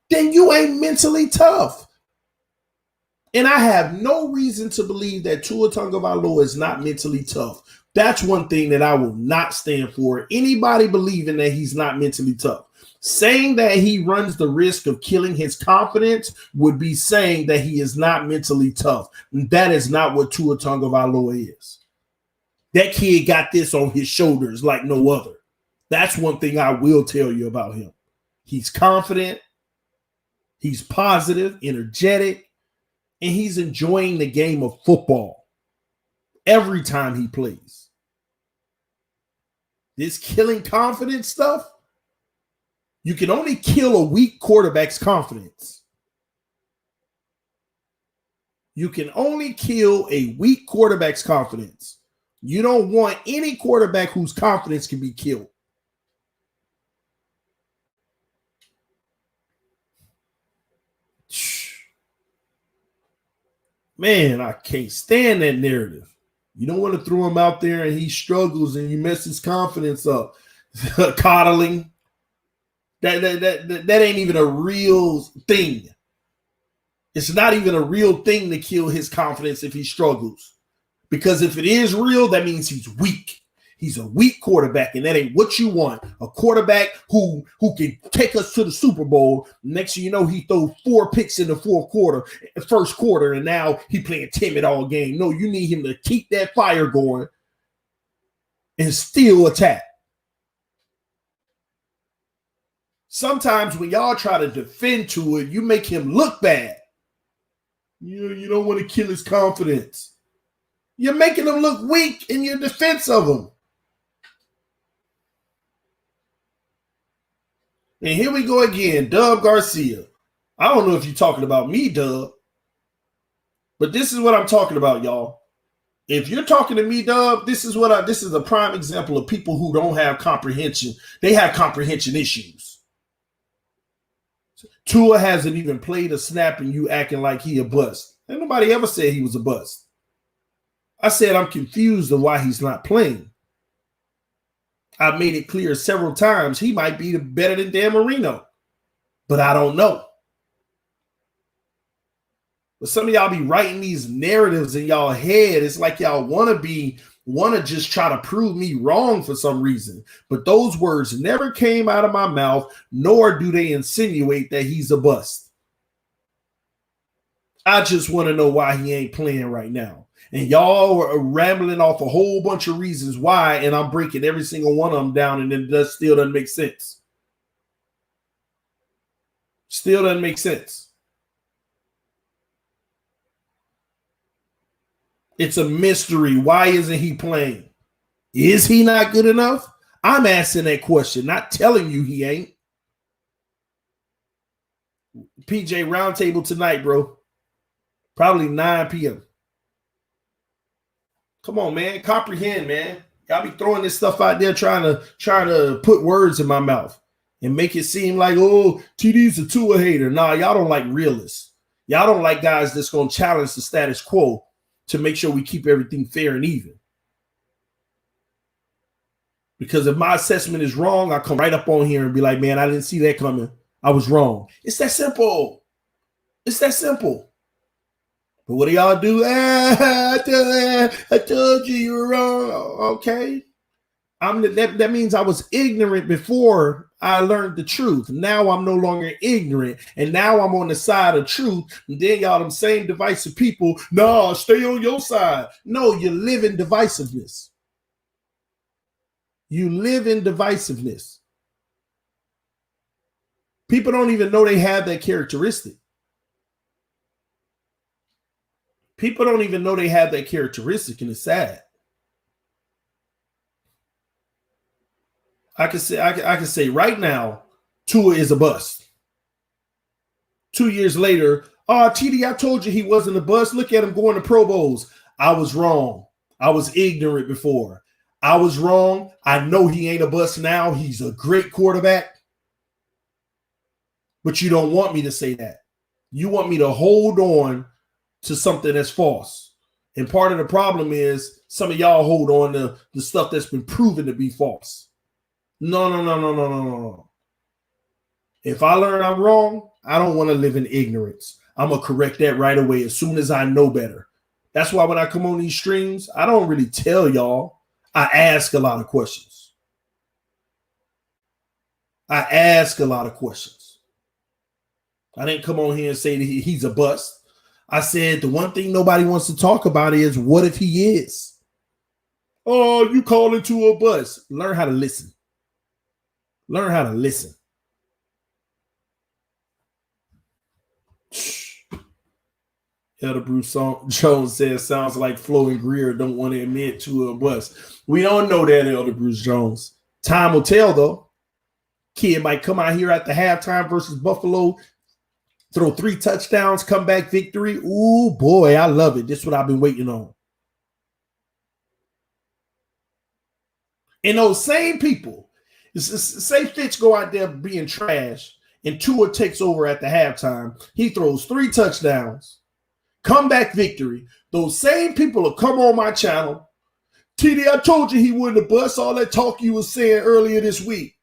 A: Then you ain't mentally tough. And I have no reason to believe that Tua Tagovailoa is not mentally tough. That's one thing that I will not stand for. Anybody believing that he's not mentally tough. Saying that he runs the risk of killing his confidence would be saying that he is not mentally tough. And that is not what Tua Tagovailoa is. That kid got this on his shoulders like no other. That's one thing I will tell you about him. He's confident. He's positive, energetic, and he's enjoying the game of football every time he plays. This killing confidence stuff, you can only kill a weak quarterback's confidence. You can only kill a weak quarterback's confidence. You don't want any quarterback whose confidence can be killed. Man, I can't stand that narrative. You don't want to throw him out there and he struggles and you mess his confidence up. Coddling. That ain't even a real thing. It's not even a real thing to kill his confidence if he struggles. Because if it is real, that means he's weak. He's a weak quarterback, and that ain't what you want. A quarterback who can take us to the Super Bowl. Next thing you know, he throw 4 picks in the first quarter, and now he playing timid all game. No, you need him to keep that fire going and still attack. Sometimes when y'all try to defend to it, you make him look bad. You don't want to kill his confidence. You're making him look weak in your defense of him. And here we go again, Dub Garcia. I don't know if you're talking about me, Dub, but this is what I'm talking about, y'all. If you're talking to me, Dub, this is a prime example of people who don't have comprehension. They have comprehension issues. Tua hasn't even played a snap and you acting like he a bust. Ain't nobody ever said he was a bust. I said I'm confused of why he's not playing. I made it clear several times he might be better than Dan Marino, but I don't know. But some of y'all be writing these narratives in y'all head. It's like y'all want to just try to prove me wrong for some reason. But those words never came out of my mouth, nor do they insinuate that he's a bust. I just want to know why he ain't playing right now. And y'all are rambling off a whole bunch of reasons why, and I'm breaking every single one of them down, and it still doesn't make sense. Still doesn't make sense. It's a mystery. Why isn't he playing? Is he not good enough? I'm asking that question, not telling you he ain't. PJ Roundtable tonight, bro. Probably 9 p.m. Come on, man. Comprehend, man. Y'all be throwing this stuff out there trying to put words in my mouth and make it seem like, oh, TD's a Tua hater. Nah, y'all don't like realists. Y'all don't like guys that's going to challenge the status quo to make sure we keep everything fair and even. Because if my assessment is wrong, I come right up on here and be like, man, I didn't see that coming. I was wrong. It's that simple. It's that simple. But what do y'all do? I told you you were wrong. Okay. That means I was ignorant before I learned the truth. Now I'm no longer ignorant, and now I'm on the side of truth. And then y'all, them same divisive people, no, stay on your side. No, you live in divisiveness. You live in divisiveness. People don't even know they have that characteristic. People don't even know they have that characteristic, and it's sad. I can say right now, Tua is a bust. 2 years later, TD, I told you he wasn't a bust. Look at him going to Pro Bowls. I was wrong. I was ignorant before. I was wrong. I know he ain't a bust now. He's a great quarterback. But you don't want me to say that. You want me to hold on to something that's false. And part of the problem is some of y'all hold on to the stuff that's been proven to be false. No. If I learn I'm wrong, I don't want to live in ignorance. I'm going to correct that right away as soon as I know better. That's why when I come on these streams, I don't really tell y'all. I ask a lot of questions. I didn't come on here and say that he's a bust. I said the one thing nobody wants to talk about is what if he is? Oh, you calling to a bust. Learn how to listen. Learn how to listen. Elder Bruce Jones says, sounds like Flo and Greer don't want to admit to a bust. We don't know that, Elder Bruce Jones. Time will tell, though. Kid might come out here at the halftime versus Buffalo, throw 3 touchdowns, comeback victory. Ooh, boy, I love it. This is what I've been waiting on. And those same people, say Fitz go out there being trash and Tua takes over at the halftime. He throws 3 touchdowns, comeback victory. Those same people will come on my channel. TD, I told you he wouldn't have bust. All that talk you was saying earlier this week.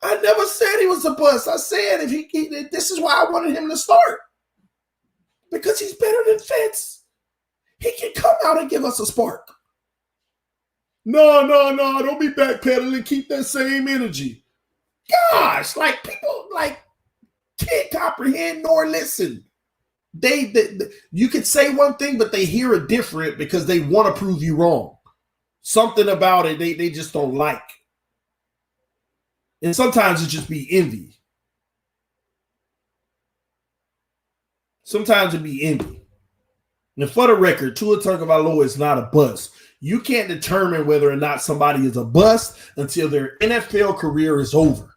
A: I never said he was a bust. I said this is why I wanted him to start. Because he's better than Fitz. He can come out and give us a spark. No, don't be backpedaling. Keep that same energy. Gosh, like people like can't comprehend nor listen. They you could say one thing, but they hear it different because they want to prove you wrong. Something about it they just don't like. And sometimes it just be envy. Sometimes it be envy. And for the record, Tua Tagovailoa is not a bust. You can't determine whether or not somebody is a bust until their NFL career is over.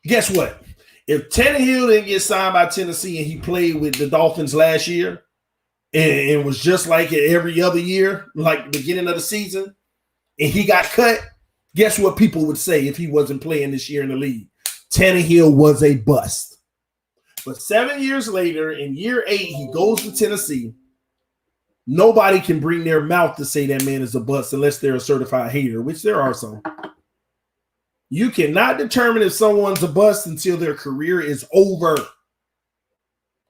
A: Guess what? If Tannehill didn't get signed by Tennessee and he played with the Dolphins last year and was just like it every other year, like the beginning of the season, and he got cut, guess what people would say if he wasn't playing this year in the league? Tannehill was a bust. But 7 years later, in year 8, he goes to Tennessee. Nobody can bring their mouth to say that man is a bust unless they're a certified hater, which there are some. You cannot determine if someone's a bust until their career is over.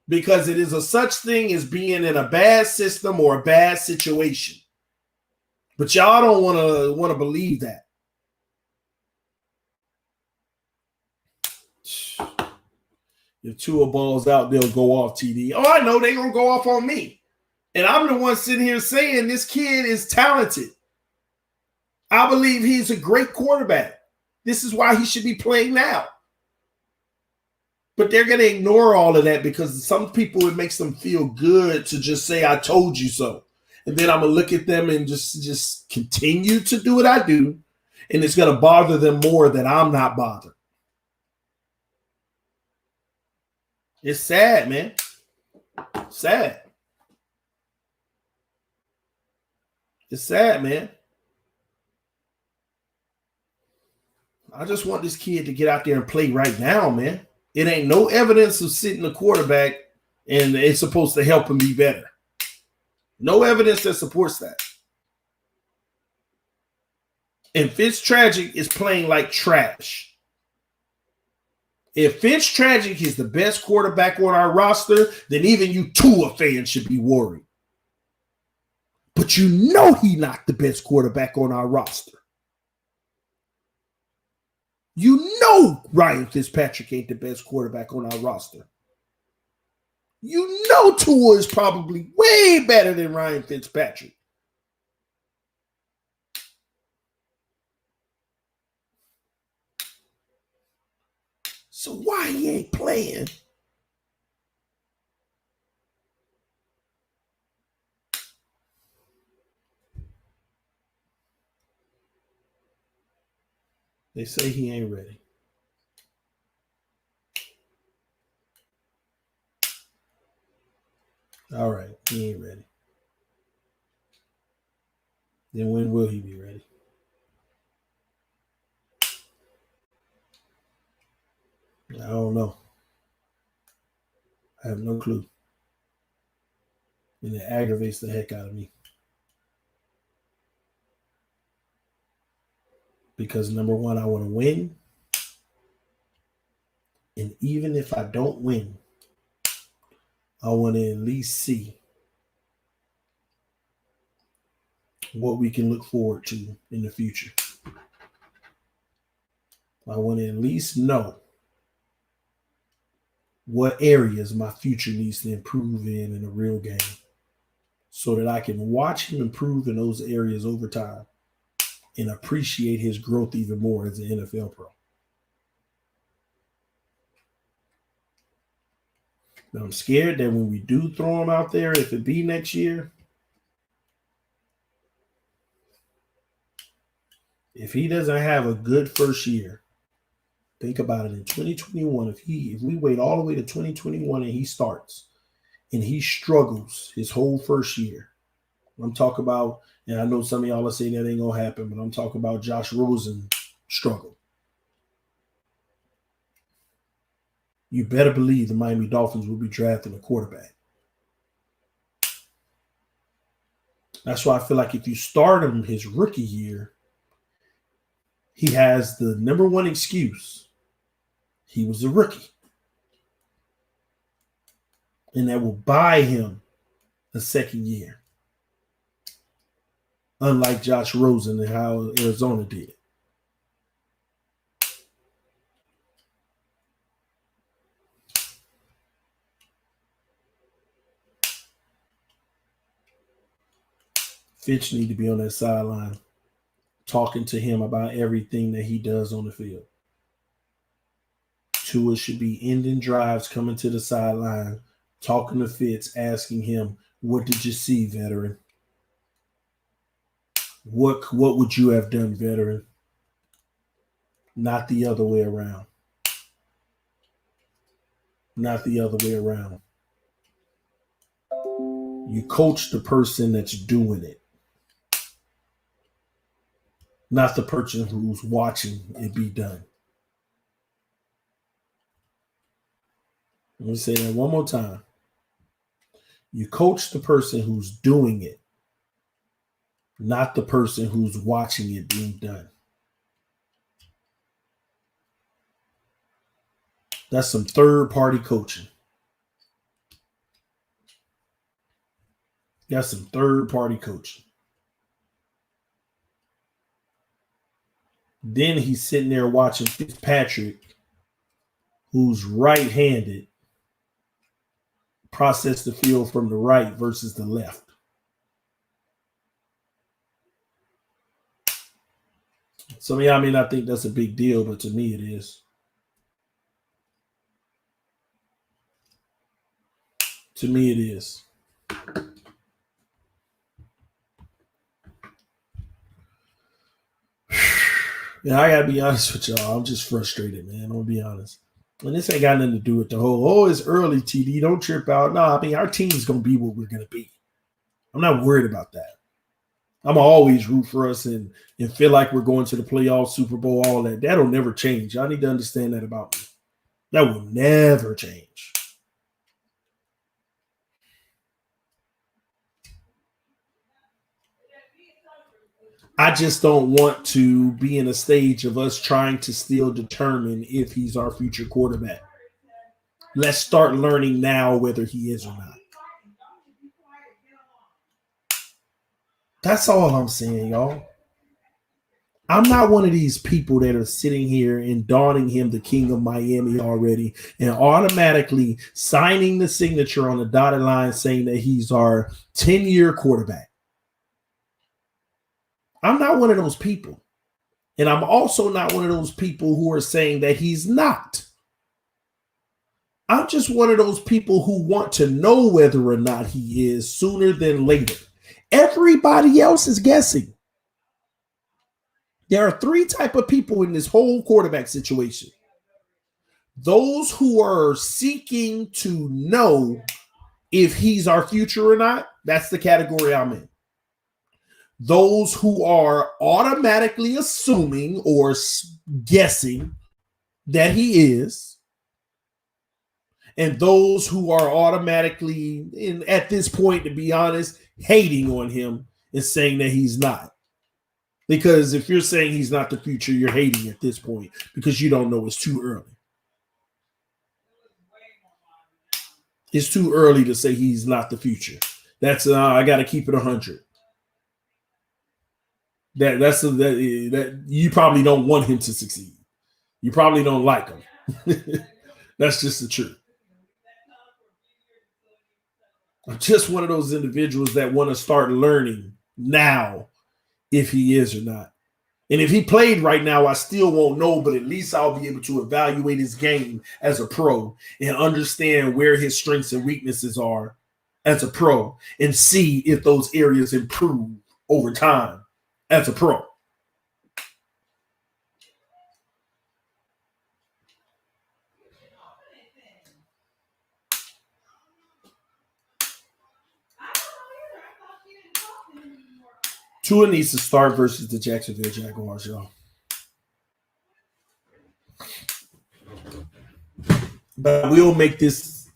A: Because it is a such thing as being in a bad system or a bad situation. But y'all don't want to believe that. If Tua balls out, they'll go off, TD. Oh, I know they're going to go off on me. And I'm the one sitting here saying this kid is talented. I believe he's a great quarterback. This is why he should be playing now. But they're going to ignore all of that because some people, it makes them feel good to just say, I told you so. And then I'm going to look at them and just continue to do what I do. And it's going to bother them more that I'm not bothered. It's sad, man. Sad. It's sad, man. I just want this kid to get out there and play right now, man. It ain't no evidence of sitting the quarterback and it's supposed to help him be better. No evidence that supports that. And Fitzpatrick is playing like trash. If Fitzpatrick is the best quarterback on our roster, then even you Tua fans should be worried. But you know he's not the best quarterback on our roster. You know Ryan Fitzpatrick ain't the best quarterback on our roster. You know Tua is probably way better than Ryan Fitzpatrick. So why he ain't playing? They say he ain't ready. All right, he ain't ready. Then when will he be ready? I don't know. I have no clue. And it aggravates the heck out of me. Because number one, I want to win. And even if I don't win, I want to at least see what we can look forward to in the future. I want to at least know what areas my future needs to improve in a real game so that I can watch him improve in those areas over time and appreciate his growth even more as an NFL pro. Now, I'm scared that when we do throw him out there, if it be next year, if he doesn't have a good first year, think about it in 2021. If we wait all the way to 2021 and he starts and he struggles his whole first year, I'm talking about, and I know some of y'all are saying that ain't gonna happen, but I'm talking about Josh Rosen struggle. You better believe the Miami Dolphins will be drafting a quarterback. That's why I feel like if you start him his rookie year, he has the number one excuse. He was a rookie. And that will buy him a second year. Unlike Josh Rosen and how Arizona did. Fitch need to be on that sideline talking to him about everything that he does on the field. Tua should be ending drives, coming to the sideline, talking to Fitz, asking him, what did you see, veteran? What would you have done, veteran? Not the other way around. Not the other way around. You coach the person that's doing it, not the person who's watching it be done. Let me say that one more time. You coach the person who's doing it, not the person who's watching it being done. That's some third-party coaching. That's some third-party coaching. Then he's sitting there watching Fitzpatrick, who's right-handed, process the field from the right versus the left. Some of y'all may not think that's a big deal, but to me it is. To me it is. Yeah, I gotta be honest with y'all. I'm just frustrated, man. I'm gonna be honest. And this ain't got nothing to do with the whole, it's early, TD, don't trip out. No, I mean, our team's gonna be what we're gonna be. I'm not worried about that. I'm always root for us and feel like we're going to the playoffs, Super Bowl, all that. That'll never change. Y'all need to understand that about me. That will never change. I just don't want to be in a stage of us trying to still determine if he's our future quarterback. Let's start learning now whether he is or not. That's all I'm saying, y'all. I'm not one of these people that are sitting here and donning him the king of Miami already and automatically signing the signature on the dotted line saying that he's our 10-year quarterback. I'm not one of those people. And I'm also not one of those people who are saying that he's not. I'm just one of those people who want to know whether or not he is sooner than later. Everybody else is guessing. There are three types of people in this whole quarterback situation. Those who are seeking to know if he's our future or not, that's the category I'm in. Those who are automatically assuming or guessing that he is, and those who are automatically, at this point, to be honest, hating on him and saying that he's not. Because if you're saying he's not the future, you're hating at this point because you don't know it's too early. It's too early to say he's not the future. That's I got to keep it 100. That you probably don't want him to succeed. You probably don't like him. That's just the truth. I'm just one of those individuals that want to start learning now if he is or not. And if he played right now, I still won't know, but at least I'll be able to evaluate his game as a pro and understand where his strengths and weaknesses are as a pro and see if those areas improve over time as a pro. Tua needs to start versus the Jacksonville Jaguars, y'all. But we'll make this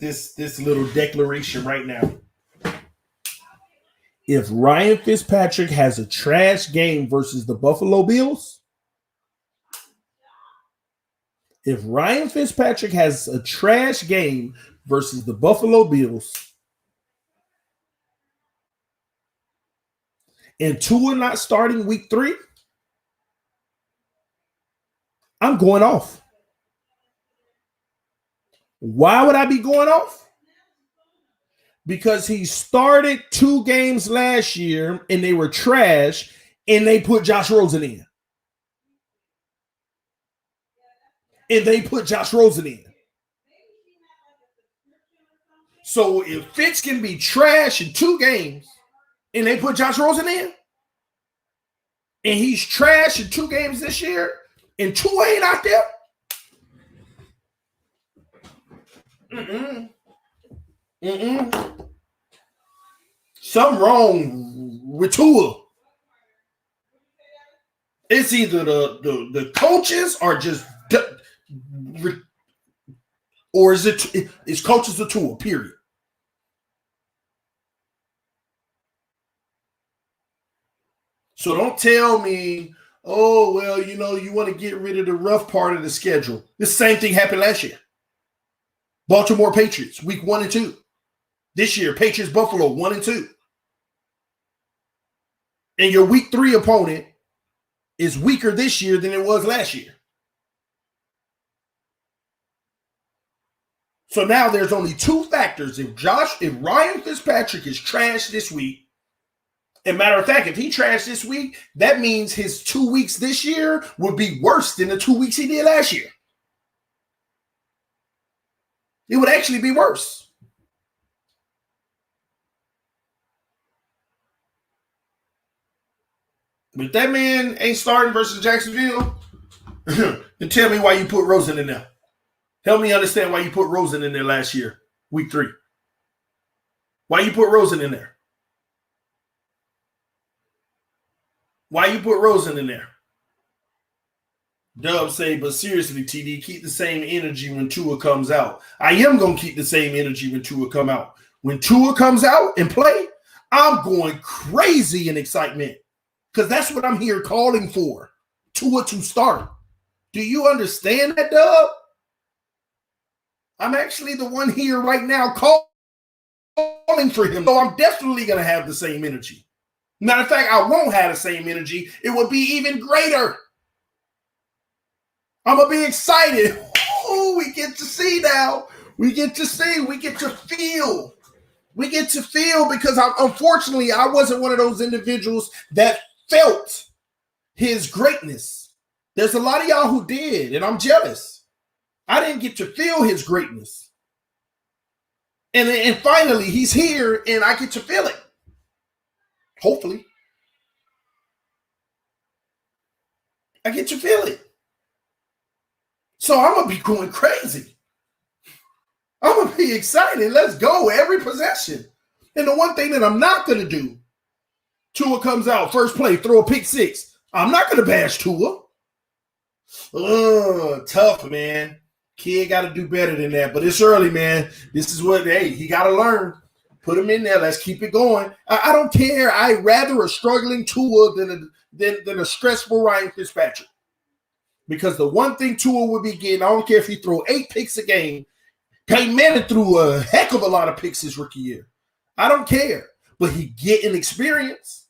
A: little declaration right now. If Ryan Fitzpatrick has a trash game versus the Buffalo Bills, if Ryan Fitzpatrick has a trash game versus the Buffalo Bills, and Tua not starting week 3, I'm going off. Why would I be going off? Because he started 2 games last year and they were trash and they put Josh Rosen in. So if Fitz can be trash in 2 games and they put Josh Rosen in, and he's trash in 2 games this year, and Tua ain't out there, something wrong with Tua. It's either the coaches are just, or is it's coaches or Tua, period. So don't tell me, oh, well, you want to get rid of the rough part of the schedule. The same thing happened last year. Baltimore Patriots, week 1 and 2. This year, Patriots Buffalo, 1 and 2. And your week 3 opponent is weaker this year than it was last year. So now there's only 2 factors. If Ryan Fitzpatrick is trash this week, and matter of fact, if he trashed this week, that means his 2 weeks this year would be worse than the 2 weeks he did last year. It would actually be worse. But if that man ain't starting versus Jacksonville, then tell me why you put Rosen in there. Help me understand why you put Rosen in there last year, week 3. Why you put Rosen in there? Why you put Rosen in there? Dub say, but seriously, TD, keep the same energy when Tua comes out. I am going to keep the same energy when Tua come out. When Tua comes out and play, I'm going crazy in excitement because that's what I'm here calling for, Tua to start. Do you understand that, Dub? I'm actually the one here right now calling for him. So I'm definitely going to have the same energy. Matter of fact, I won't have the same energy. It will be even greater I'm going to be excited. Ooh, we get to see now. We get to see. We get to feel. We get to feel because unfortunately, I wasn't one of those individuals that felt his greatness. There's a lot of y'all who did, and I'm jealous. I didn't get to feel his greatness. And finally, he's here, and I get to feel it. Hopefully. I get to feel it. So I'm going to be going crazy. I'm going to be excited. Let's go every possession. And the one thing that I'm not going to do, Tua comes out, first play, throw a pick six. I'm not going to bash Tua. Tough, man. Kid got to do better than that. But it's early, man. This is what, hey, he got to learn. Put him in there. Let's keep it going. I don't care. I'd rather a struggling Tua than a stressful Ryan Fitzpatrick. Because the one thing Tua would be getting, I don't care if he throw 8 picks a game. Peyton Manning threw a heck of a lot of picks his rookie year. I don't care. But he getting experience.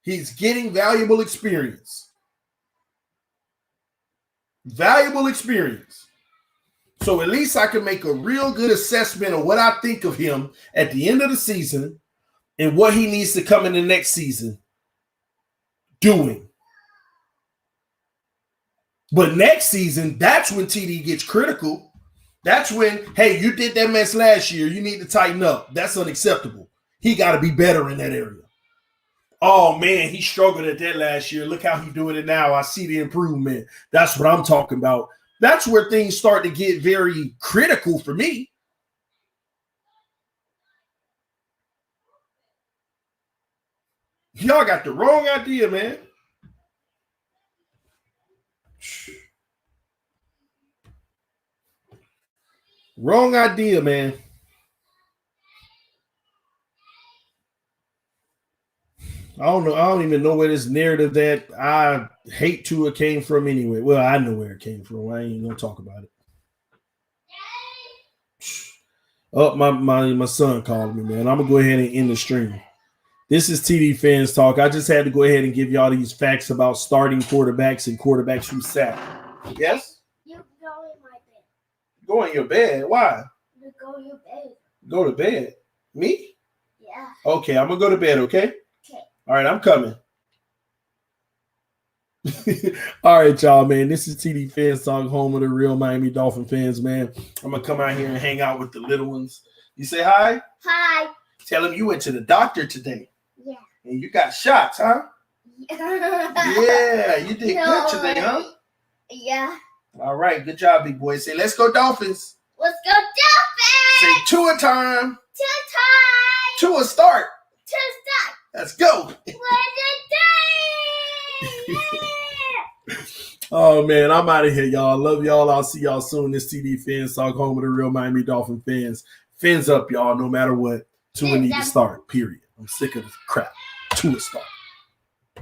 A: He's getting valuable experience. Valuable experience. So at least I can make a real good assessment of what I think of him at the end of the season and what he needs to come in the next season doing. But next season, that's when TD gets critical. That's when, hey, you did that mess last year. You need to tighten up. That's unacceptable. He got to be better in that area. Oh, man, he struggled at that last year. Look how he's doing it now. I see the improvement. That's what I'm talking about. That's where things start to get very critical for me. Y'all got the wrong idea, man. Wrong idea, man. I don't know. I don't even know where this narrative that I hate Tua came from anyway. Well, I know where it came from. I ain't gonna talk about it. Oh, my son called me, man. I'm gonna go ahead and end the stream. This is TD Fans Talk. I just had to go ahead and give y'all these facts about starting quarterbacks and quarterbacks who sat. Yes?
B: You go in my bed.
A: Go in your bed? Why?
B: You go in your bed.
A: Go to bed? Me?
B: Yeah.
A: Okay, I'm gonna go to bed, okay?
B: Okay.
A: All right, I'm coming. All right, y'all, man. This is TD Fans Talk, home of the real Miami Dolphin fans, man. I'm gonna come out here and hang out with the little ones. You say hi?
B: Hi.
A: Tell them you went to the doctor today.
B: Yeah.
A: And you got shots, huh? Yeah, you did good today, huh?
B: Yeah.
A: All right, good job, big boy. Say, let's go Dolphins.
B: Let's go Dolphins.
A: Say, Tua time.
B: Tua time.
A: Tua start.
B: Tua start.
A: Let's go.
B: Where's the day?
A: Oh, man, I'm out of here, y'all. Love y'all. I'll see y'all soon. This TD Fans Talk, home of the real Miami Dolphin fans. Fins up, y'all, no matter what. Tua need to start, period. I'm sick of this crap. Tua start.